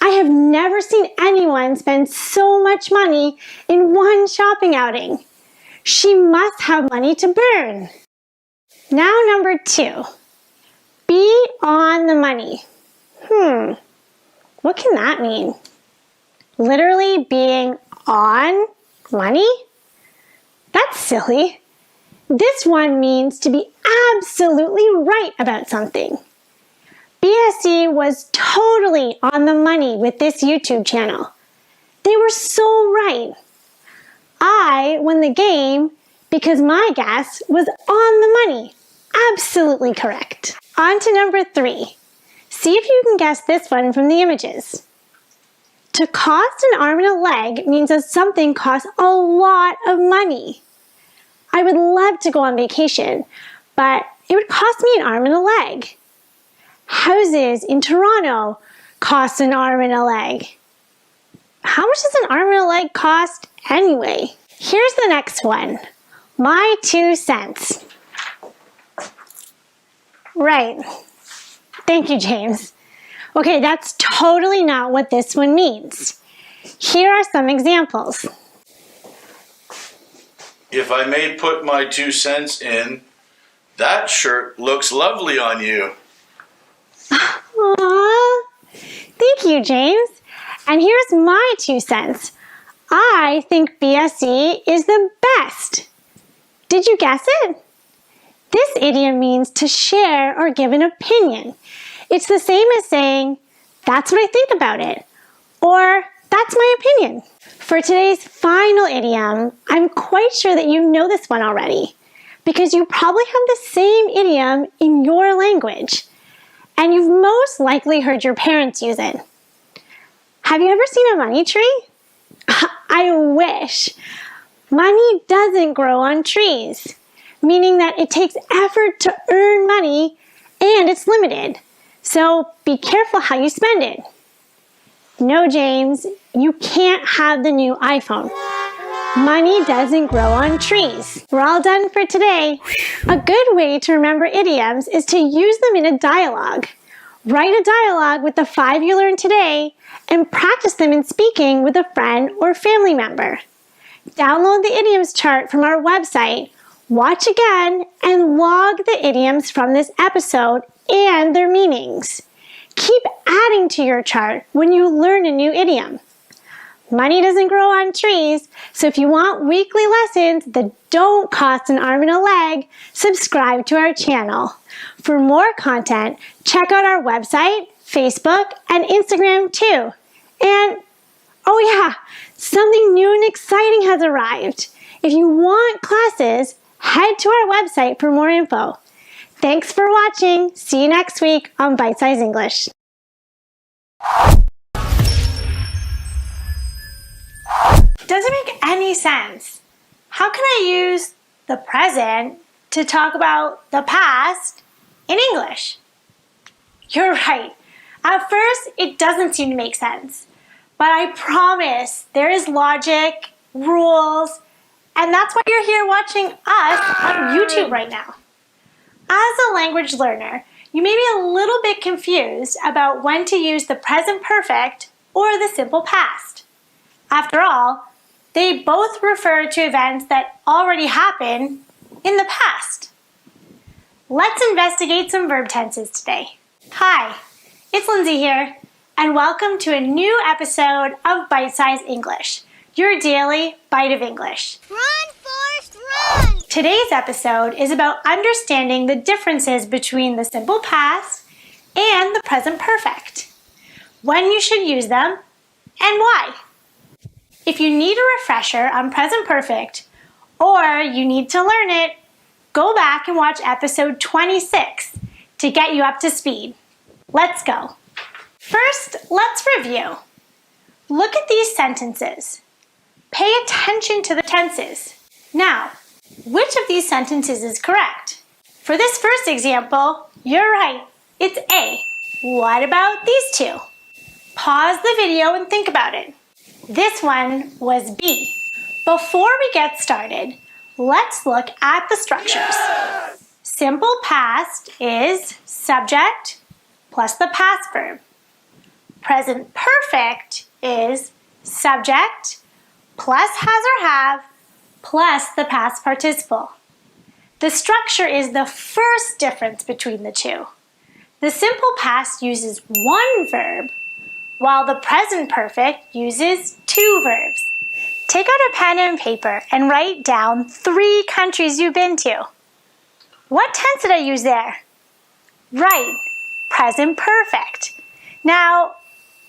I have never seen anyone spend so much money in one shopping outing. She must have money to burn. Now number 2. Be on the money. What can that mean? Literally being on money? That's silly. This one means to be absolutely right about something. BSE was totally on the money with this YouTube channel. They were so right. I won the game because my guess was on the money. Absolutely correct. On to number 3. See if you can guess this one from the images. To cost an arm and a leg means that something costs a lot of money. I would love to go on vacation, but it would cost me an arm and a leg. houses in Toronto cost an arm and a leg. How much does an arm and a leg cost anyway? Here's the next one. My 2 cents. Right. Thank you, James. Okay, that's totally not what this one means. Here are some examples. If I may put my 2 cents in, that shirt looks lovely on you. Aww. Thank you, James. And here's my 2 cents. I think BSE is the best. Did you guess it? This idiom means to share or give an opinion. It's the same as saying, that's what I think about it, or that's my opinion. For today's final idiom, I'm quite sure that you know this one already, because you probably have the same idiom in your language, and you've most likely heard your parents use it. Have you ever seen a money tree? I wish. Money doesn't grow on trees, meaning that it takes effort to earn money and it's limited. So be careful how you spend it. No, James, you can't have the new iPhone. Money doesn't grow on trees. We're all done for today. A good way to remember idioms is to use them in a dialogue. Write a dialogue with the 5 you learned today and practice them in speaking with a friend or family member. Download the idioms chart from our website, watch again, and log the idioms from this episode and their meanings. Keep adding to your chart when you learn a new idiom. Money doesn't grow on trees, so if you want weekly lessons that don't cost an arm and a leg, subscribe to our channel. For more content, check out our website, Facebook, and Instagram too. And, oh yeah, something new and exciting has arrived. If you want classes, head to our website for more info. Thanks for watching. See you next week on Bite Size English. Doesn't make any sense. How can I use the present to talk about the past in English? You're right. At first, it doesn't seem to make sense. But I promise there is logic, rules, and that's why you're here watching us on YouTube right now. As a language learner, you may be a little bit confused about when to use the present perfect or the simple past. After all, they both refer to events that already happened in the past. Let's investigate some verb tenses today. Hi, it's Lindsay here, and welcome to a new episode of Bite Size English, your daily bite of English. Run, Forrest, run! Today's episode is about understanding the differences between the simple past and the present perfect, when you should use them, and why. If you need a refresher on present perfect, or you need to learn it, go back and watch episode 26 to get you up to speed. Let's go. First, let's review. Look at these sentences. Pay attention to the tenses. Now, which of these sentences is correct? For this first example, you're right. It's A. What about these two? Pause the video and think about it. This one was B. Before we get started, let's look at the structures. Yes! Simple past is subject plus the past verb. Present perfect is subject plus has or have plus the past participle. The structure is the first difference between the two. The simple past uses one verb, while the present perfect uses 2 verbs. Take out a pen and paper and write down 3 countries you've been to. What tense did I use there? Right, present perfect. Now,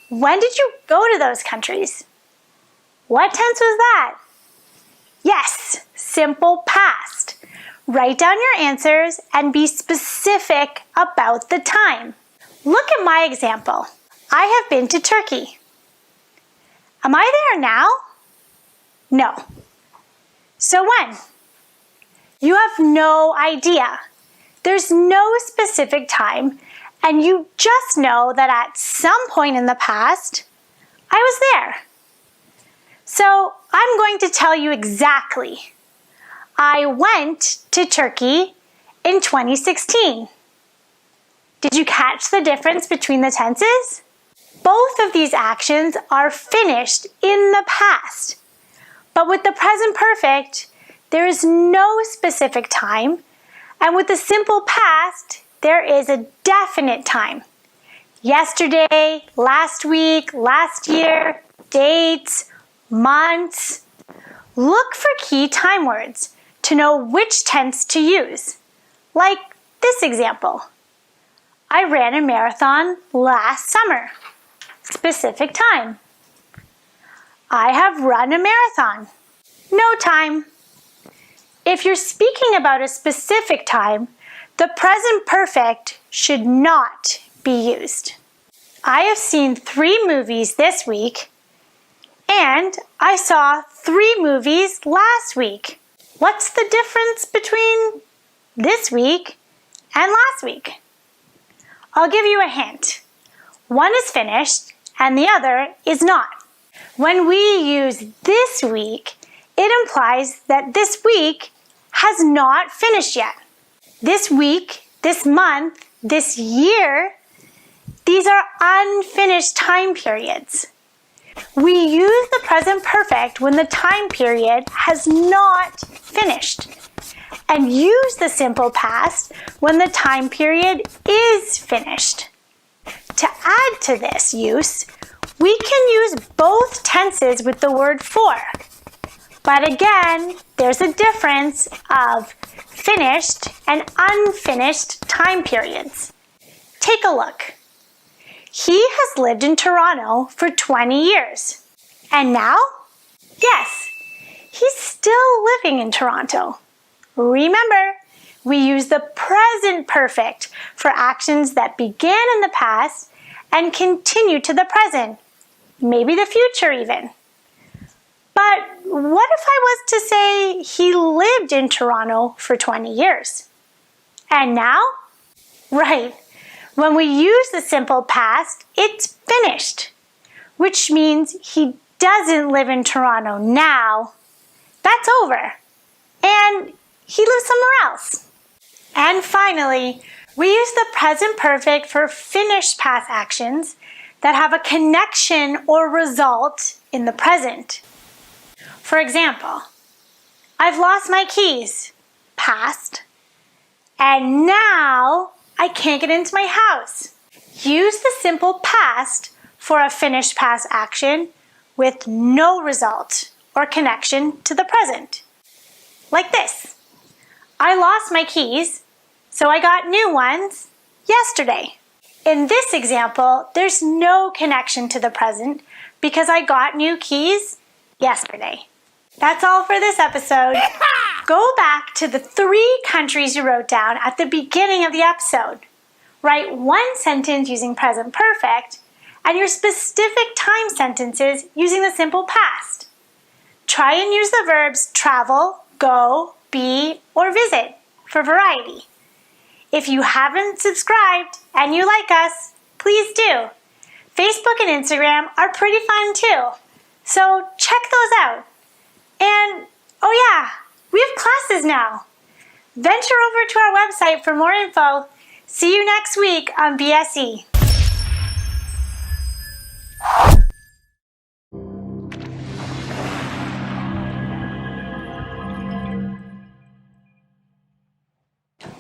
when did you go to those countries? What tense was that? Yes, simple past. Write down your answers and be specific about the time. Look at my example. I have been to Turkey. Am I there now? No. So when? You have no idea. There's no specific time, And you just know that at some point in the past, I was there. So I'm going to tell you exactly. I went to Turkey in 2016. Did you catch the difference between the tenses? Both of these actions are finished in the past. But with the present perfect, there is no specific time, and with the simple past, there is a definite time. Yesterday, last week, last year, dates, months. Look for key time words to know which tense to use. Like this example. I ran a marathon last summer. Specific time. I have run a marathon. No time. If you're speaking about a specific time, the present perfect should not be used. I have seen 3 movies this week, and I saw 3 movies last week. What's the difference between this week and last week? I'll give you a hint. One is finished and the other is not. When we use this week, it implies that this week has not finished yet. This week, this month, this year, these are unfinished time periods. We use the present perfect when the time period has not finished, and use the simple past when the time period is finished. To add to this use, we can use both tenses with the word for. But again, there's a difference of finished and unfinished time periods. Take a look. He has lived in Toronto for 20 years. And now? Yes, he's still living in Toronto. Remember, we use the present perfect for actions that began in the past and continue to the present, maybe the future even. But what if I was to say he lived in Toronto for 20 years? And now? Right. When we use the simple past, it's finished, which means he doesn't live in Toronto now. That's over. And he lives somewhere else. And finally, we use the present perfect for finished past actions that have a connection or result in the present. For example, I've lost my keys, past, and now I can't get into my house. Use the simple past for a finished past action with no result or connection to the present. Like this. I lost my keys, so I got new ones yesterday. In this example, there's no connection to the present because I got new keys yesterday. That's all for this episode. Go back to the 3 countries you wrote down at the beginning of the episode. Write 1 sentence using present perfect and your specific time sentences using the simple past. Try and use the verbs travel, go, be, or visit for variety. If you haven't subscribed and you like us, please do. Facebook and Instagram are pretty fun too, so check those out. And, oh yeah, we have classes now. Venture over to our website for more info. See you next week on BSE.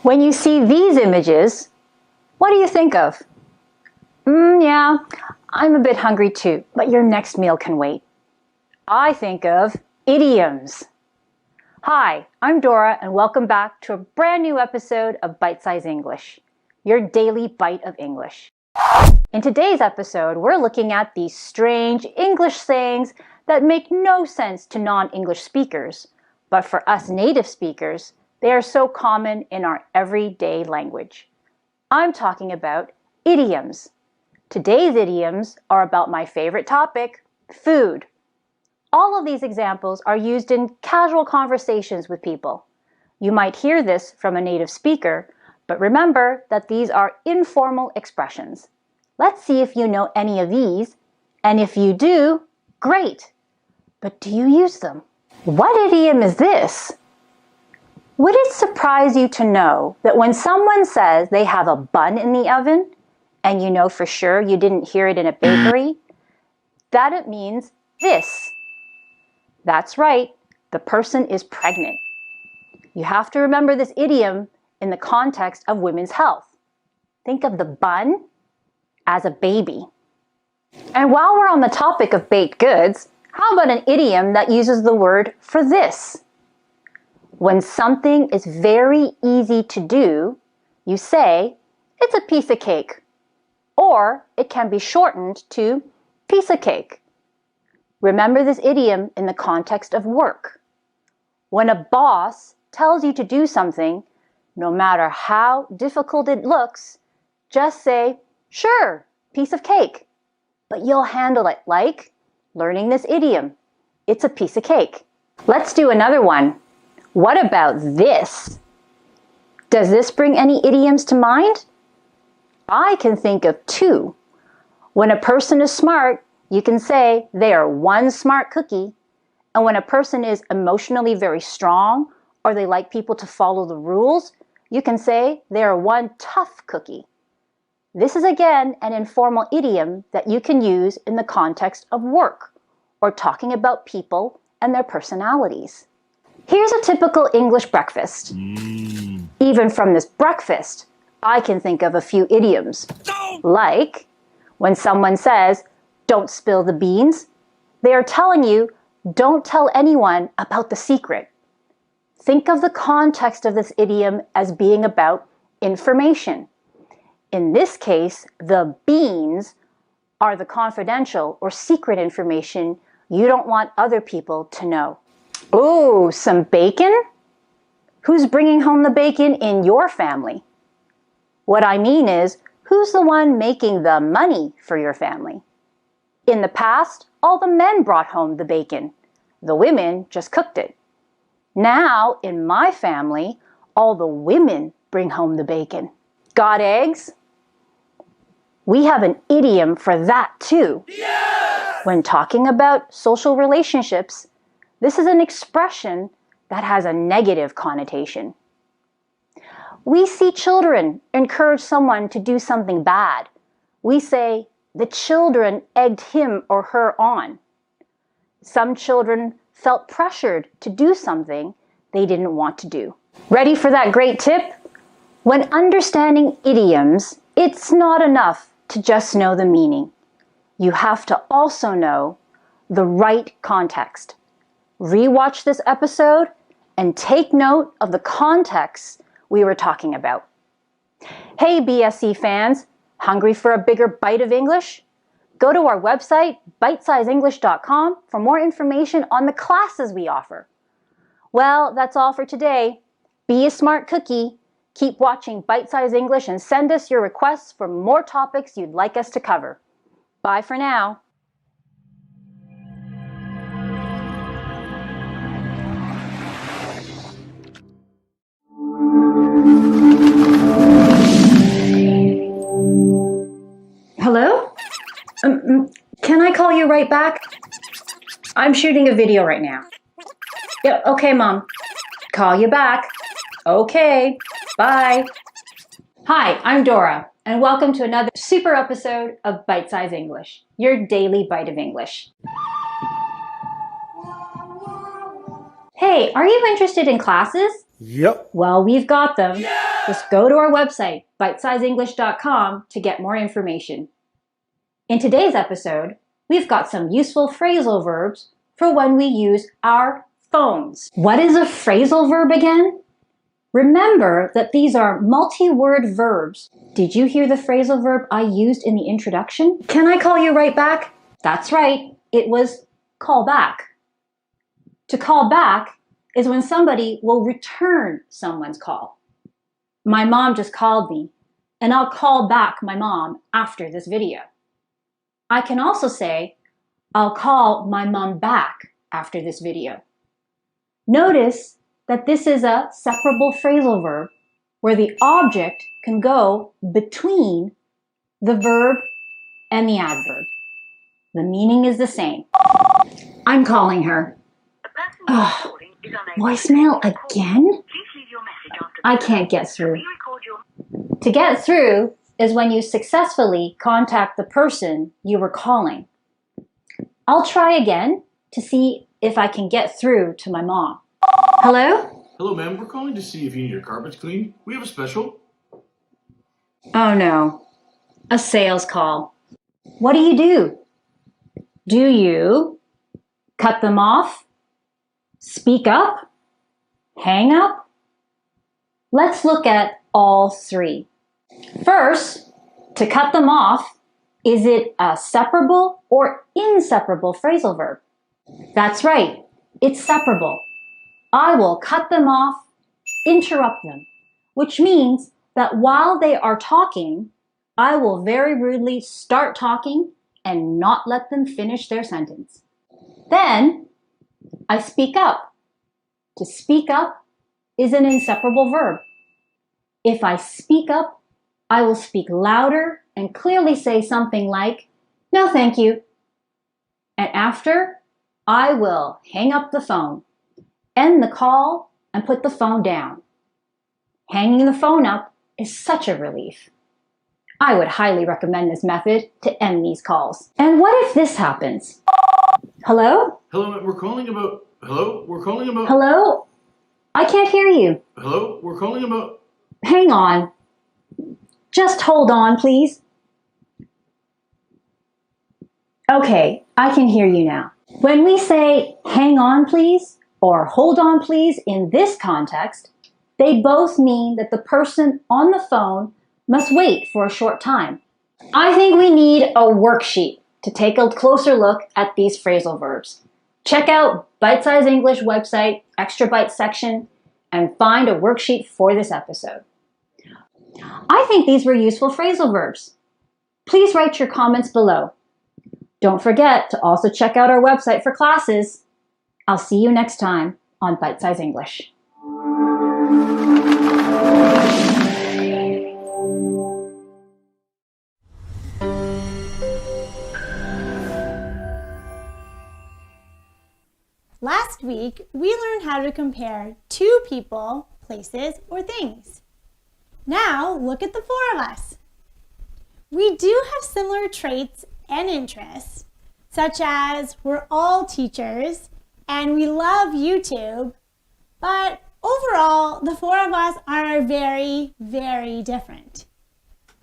When you see these images, what do you think of? Yeah, I'm a bit hungry too, but your next meal can wait. I think of idioms. Hi, I'm Dora and welcome back to a brand new episode of Bite Size English, your daily bite of English. In today's episode, we're looking at these strange English sayings that make no sense to non-English speakers, but for us native speakers, they are so common in our everyday language. I'm talking about idioms. Today's idioms are about my favorite topic, food. All of these examples are used in casual conversations with people. You might hear this from a native speaker, But remember that these are informal expressions. Let's see if you know any of these, and if you do, great. But do you use them? What idiom is this? Would it surprise you to know that when someone says they have a bun in the oven, and you know for sure you didn't hear it in a bakery, that it means this? That's right, the person is pregnant. You have to remember this idiom in the context of women's health. Think of the bun as a baby. And while we're on the topic of baked goods, how about an idiom that uses the word for this? When something is very easy to do, you say, it's a piece of cake. Or it can be shortened to piece of cake. Remember this idiom in the context of work. When a boss tells you to do something, no matter how difficult it looks, just say, sure, piece of cake. But you'll handle it like learning this idiom. It's a piece of cake. Let's do another one. What about this? Does this bring any idioms to mind? I can think of two. When a person is smart, you can say they are one smart cookie. And when a person is emotionally very strong or they like people to follow the rules, you can say they are one tough cookie. This is again an informal idiom that you can use in the context of work or talking about people and their personalities. Here's a typical English breakfast. Even from this breakfast, I can think of a few idioms. Like when someone says, don't spill the beans, they are telling you, don't tell anyone about the secret. Think of the context of this idiom as being about information. In this case, the beans are the confidential or secret information you don't want other people to know. Ooh, some bacon? Who's bringing home the bacon in your family? What I mean is, who's the one making the money for your family? In the past, all the men brought home the bacon. The women just cooked it. Now, in my family, all the women bring home the bacon. Got eggs? We have an idiom for that too. Yes! When talking about social relationships, this is an expression that has a negative connotation. We see children encourage someone to do something bad. We say, the children egged him or her on. Some children felt pressured to do something they didn't want to do. Ready for that great tip? When understanding idioms, it's not enough to just know the meaning. You have to also know the right context. Rewatch this episode and take note of the context we were talking about. Hey BSC fans, hungry for a bigger bite of English? Go to our website, bitesizeenglish.com, for more information on the classes we offer. Well, that's all for today. Be a smart cookie. Keep watching Bite Size English and send us your requests for more topics you'd like us to cover. Bye for now. Hello? Can I call you right back? I'm shooting a video right now. Yeah, okay, Mom. Call you back. Okay, bye. Hi, I'm Dora, and welcome to another super episode of Bite Size English, your daily bite of English. Hey, are you interested in classes? Yep. Well, we've got them. Yeah! Just go to our website, bitesizeenglish.com, to get more information. In today's episode, we've got some useful phrasal verbs for when we use our phones. What is a phrasal verb again? Remember that these are multi-word verbs. Did you hear the phrasal verb I used in the introduction? Can I call you right back? That's right, it was call back. To call back is when somebody will return someone's call. My mom just called me, and I'll call back my mom after this video. I can also say, I'll call my mom back after this video. Notice that this is a separable phrasal verb where the object can go between the verb and the adverb. The meaning is the same. I'm calling her. Oh, voicemail again? I can't get through. To get through is when you successfully contact the person you were calling. I'll try again to see if I can get through to my mom. Hello? Hello, ma'am. We're calling to see if you need your carpets cleaned. We have a special. Oh no, a sales call. What do? Do you cut them off? Speak up? Hang up? Let's look at all three. First, to cut them off, is it a separable or inseparable phrasal verb? That's right, it's separable. I will cut them off, interrupt them, which means that while they are talking, I will very rudely start talking and not let them finish their sentence. Then, I speak up. To speak up is an inseparable verb. If I speak up, I will speak louder and clearly say something like, "No, thank you." And after, I will hang up the phone, end the call, and put the phone down. Hanging the phone up is such a relief. I would highly recommend this method to end these calls. And what if this happens? Hello? Hello, we're calling about... Hello? We're calling about... Hello? I can't hear you. Hello? We're calling about... Hang on. Just hold on, please. Okay, I can hear you now. When we say hang on, please, or hold on, please, in this context, they both mean that the person on the phone must wait for a short time. I think we need a worksheet to take a closer look at these phrasal verbs. Check out Bite Size English website, Extra Bite section, and find a worksheet for this episode. I think these were useful phrasal verbs. Please write your comments below. Don't forget to also check out our website for classes. I'll see you next time on Bite Size English. Last week, we learned how to compare two people, places, or things. Now, look at the four of us. We do have similar traits and interests, such as we're all teachers and we love YouTube, but overall, the four of us are very, very different.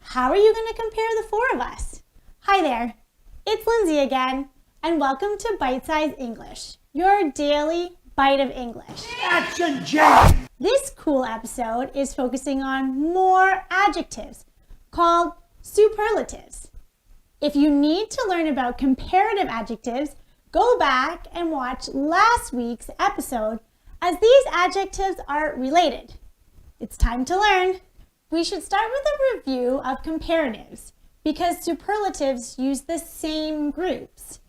How are you going to compare the four of us? Hi there, it's Lindsay again, and welcome to Bite Size English, your daily bite of English. Action, Jane! This cool episode is focusing on more adjectives called superlatives. If you need to learn about comparative adjectives, go back and watch last week's episode as these adjectives are related. It's time to learn. We should start with a review of comparatives because superlatives use the same groups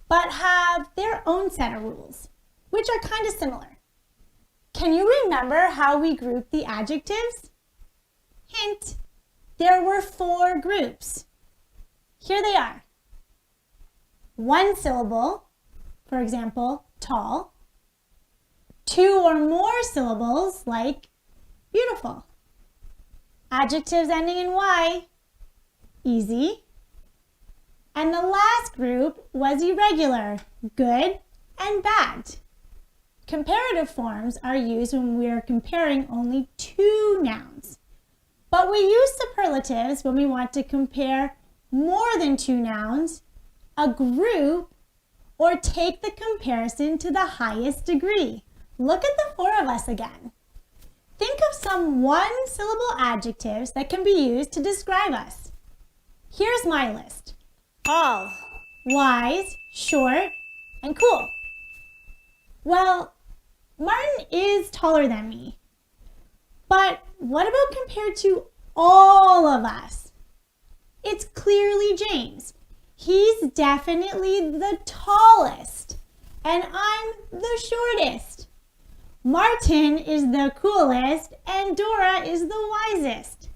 but have their own set of rules, which are kind of similar. Can you remember how we grouped the adjectives? Hint, there were 4 groups. Here they are. 1 syllable, for example, tall. 2 or more syllables, like beautiful. Adjectives ending in Y, easy. And the last group was irregular, good and bad. Comparative forms are used when we are comparing only 2 nouns. But we use superlatives when we want to compare more than 2 nouns, a group, or take the comparison to the highest degree. Look at the 4 of us again. Think of some 1-syllable adjectives that can be used to describe us. Here's my list. Tall, wise, short, and cool. Well, Martin is taller than me. But what about compared to all of us? It's clearly James. He's definitely the tallest, and I'm the shortest. Martin is the coolest and Dora is the wisest.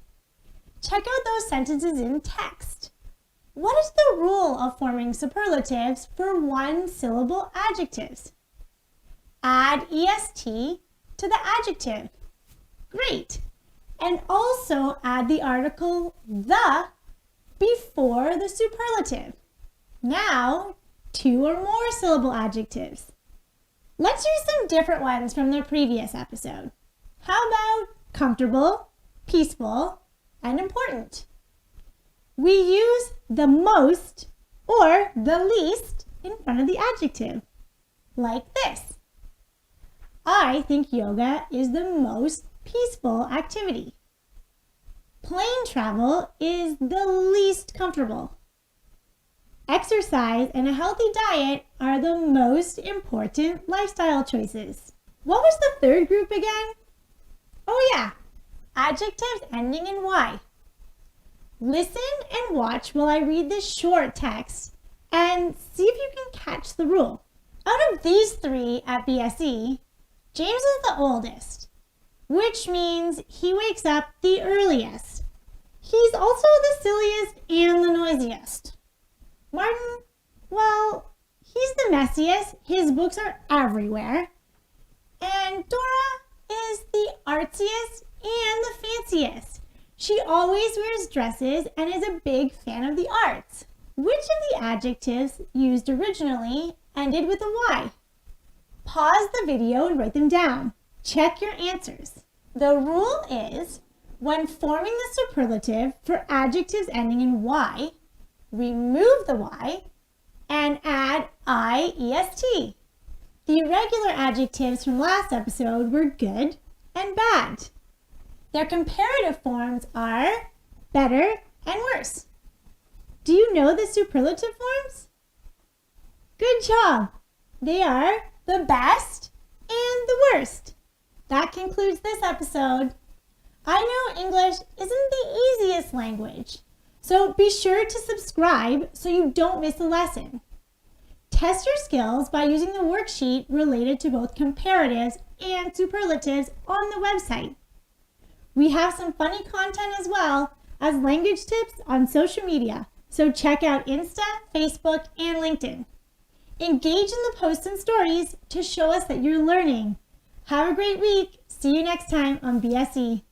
Check out those sentences in text. What is the rule of forming superlatives for one-syllable adjectives? Add est to the adjective. Great. And also add the article the before the superlative. Now, 2 or more syllable adjectives. Let's use some different ones from the previous episode. How about comfortable, peaceful, and important? We use the most or the least in front of the adjective, like this. I think yoga is the most peaceful activity. Plane travel is the least comfortable. Exercise and a healthy diet are the most important lifestyle choices. What was the third group again? Oh yeah, adjectives ending in Y. Listen and watch while I read this short text and see if you can catch the rule. Out of these 3 at BSE, James is the oldest, which means he wakes up the earliest. He's also the silliest and the noisiest. Martin, well, he's the messiest. His books are everywhere. And Dora is the artsiest and the fanciest. She always wears dresses and is a big fan of the arts. Which of the adjectives used originally ended with a Y? Pause the video and write them down. Check your answers. The rule is, when forming the superlative for adjectives ending in Y, remove the Y and add IEST. The irregular adjectives from last episode were good and bad. Their comparative forms are better and worse. Do you know the superlative forms? Good job! They are the best and the worst. That concludes this episode. I know English isn't the easiest language, so be sure to subscribe so you don't miss a lesson. Test your skills by using the worksheet related to both comparatives and superlatives on the website. We have some funny content as well as language tips on social media, so check out Insta, Facebook, and LinkedIn. Engage in the posts and stories to show us that you're learning. Have a great week. See you next time on BSE.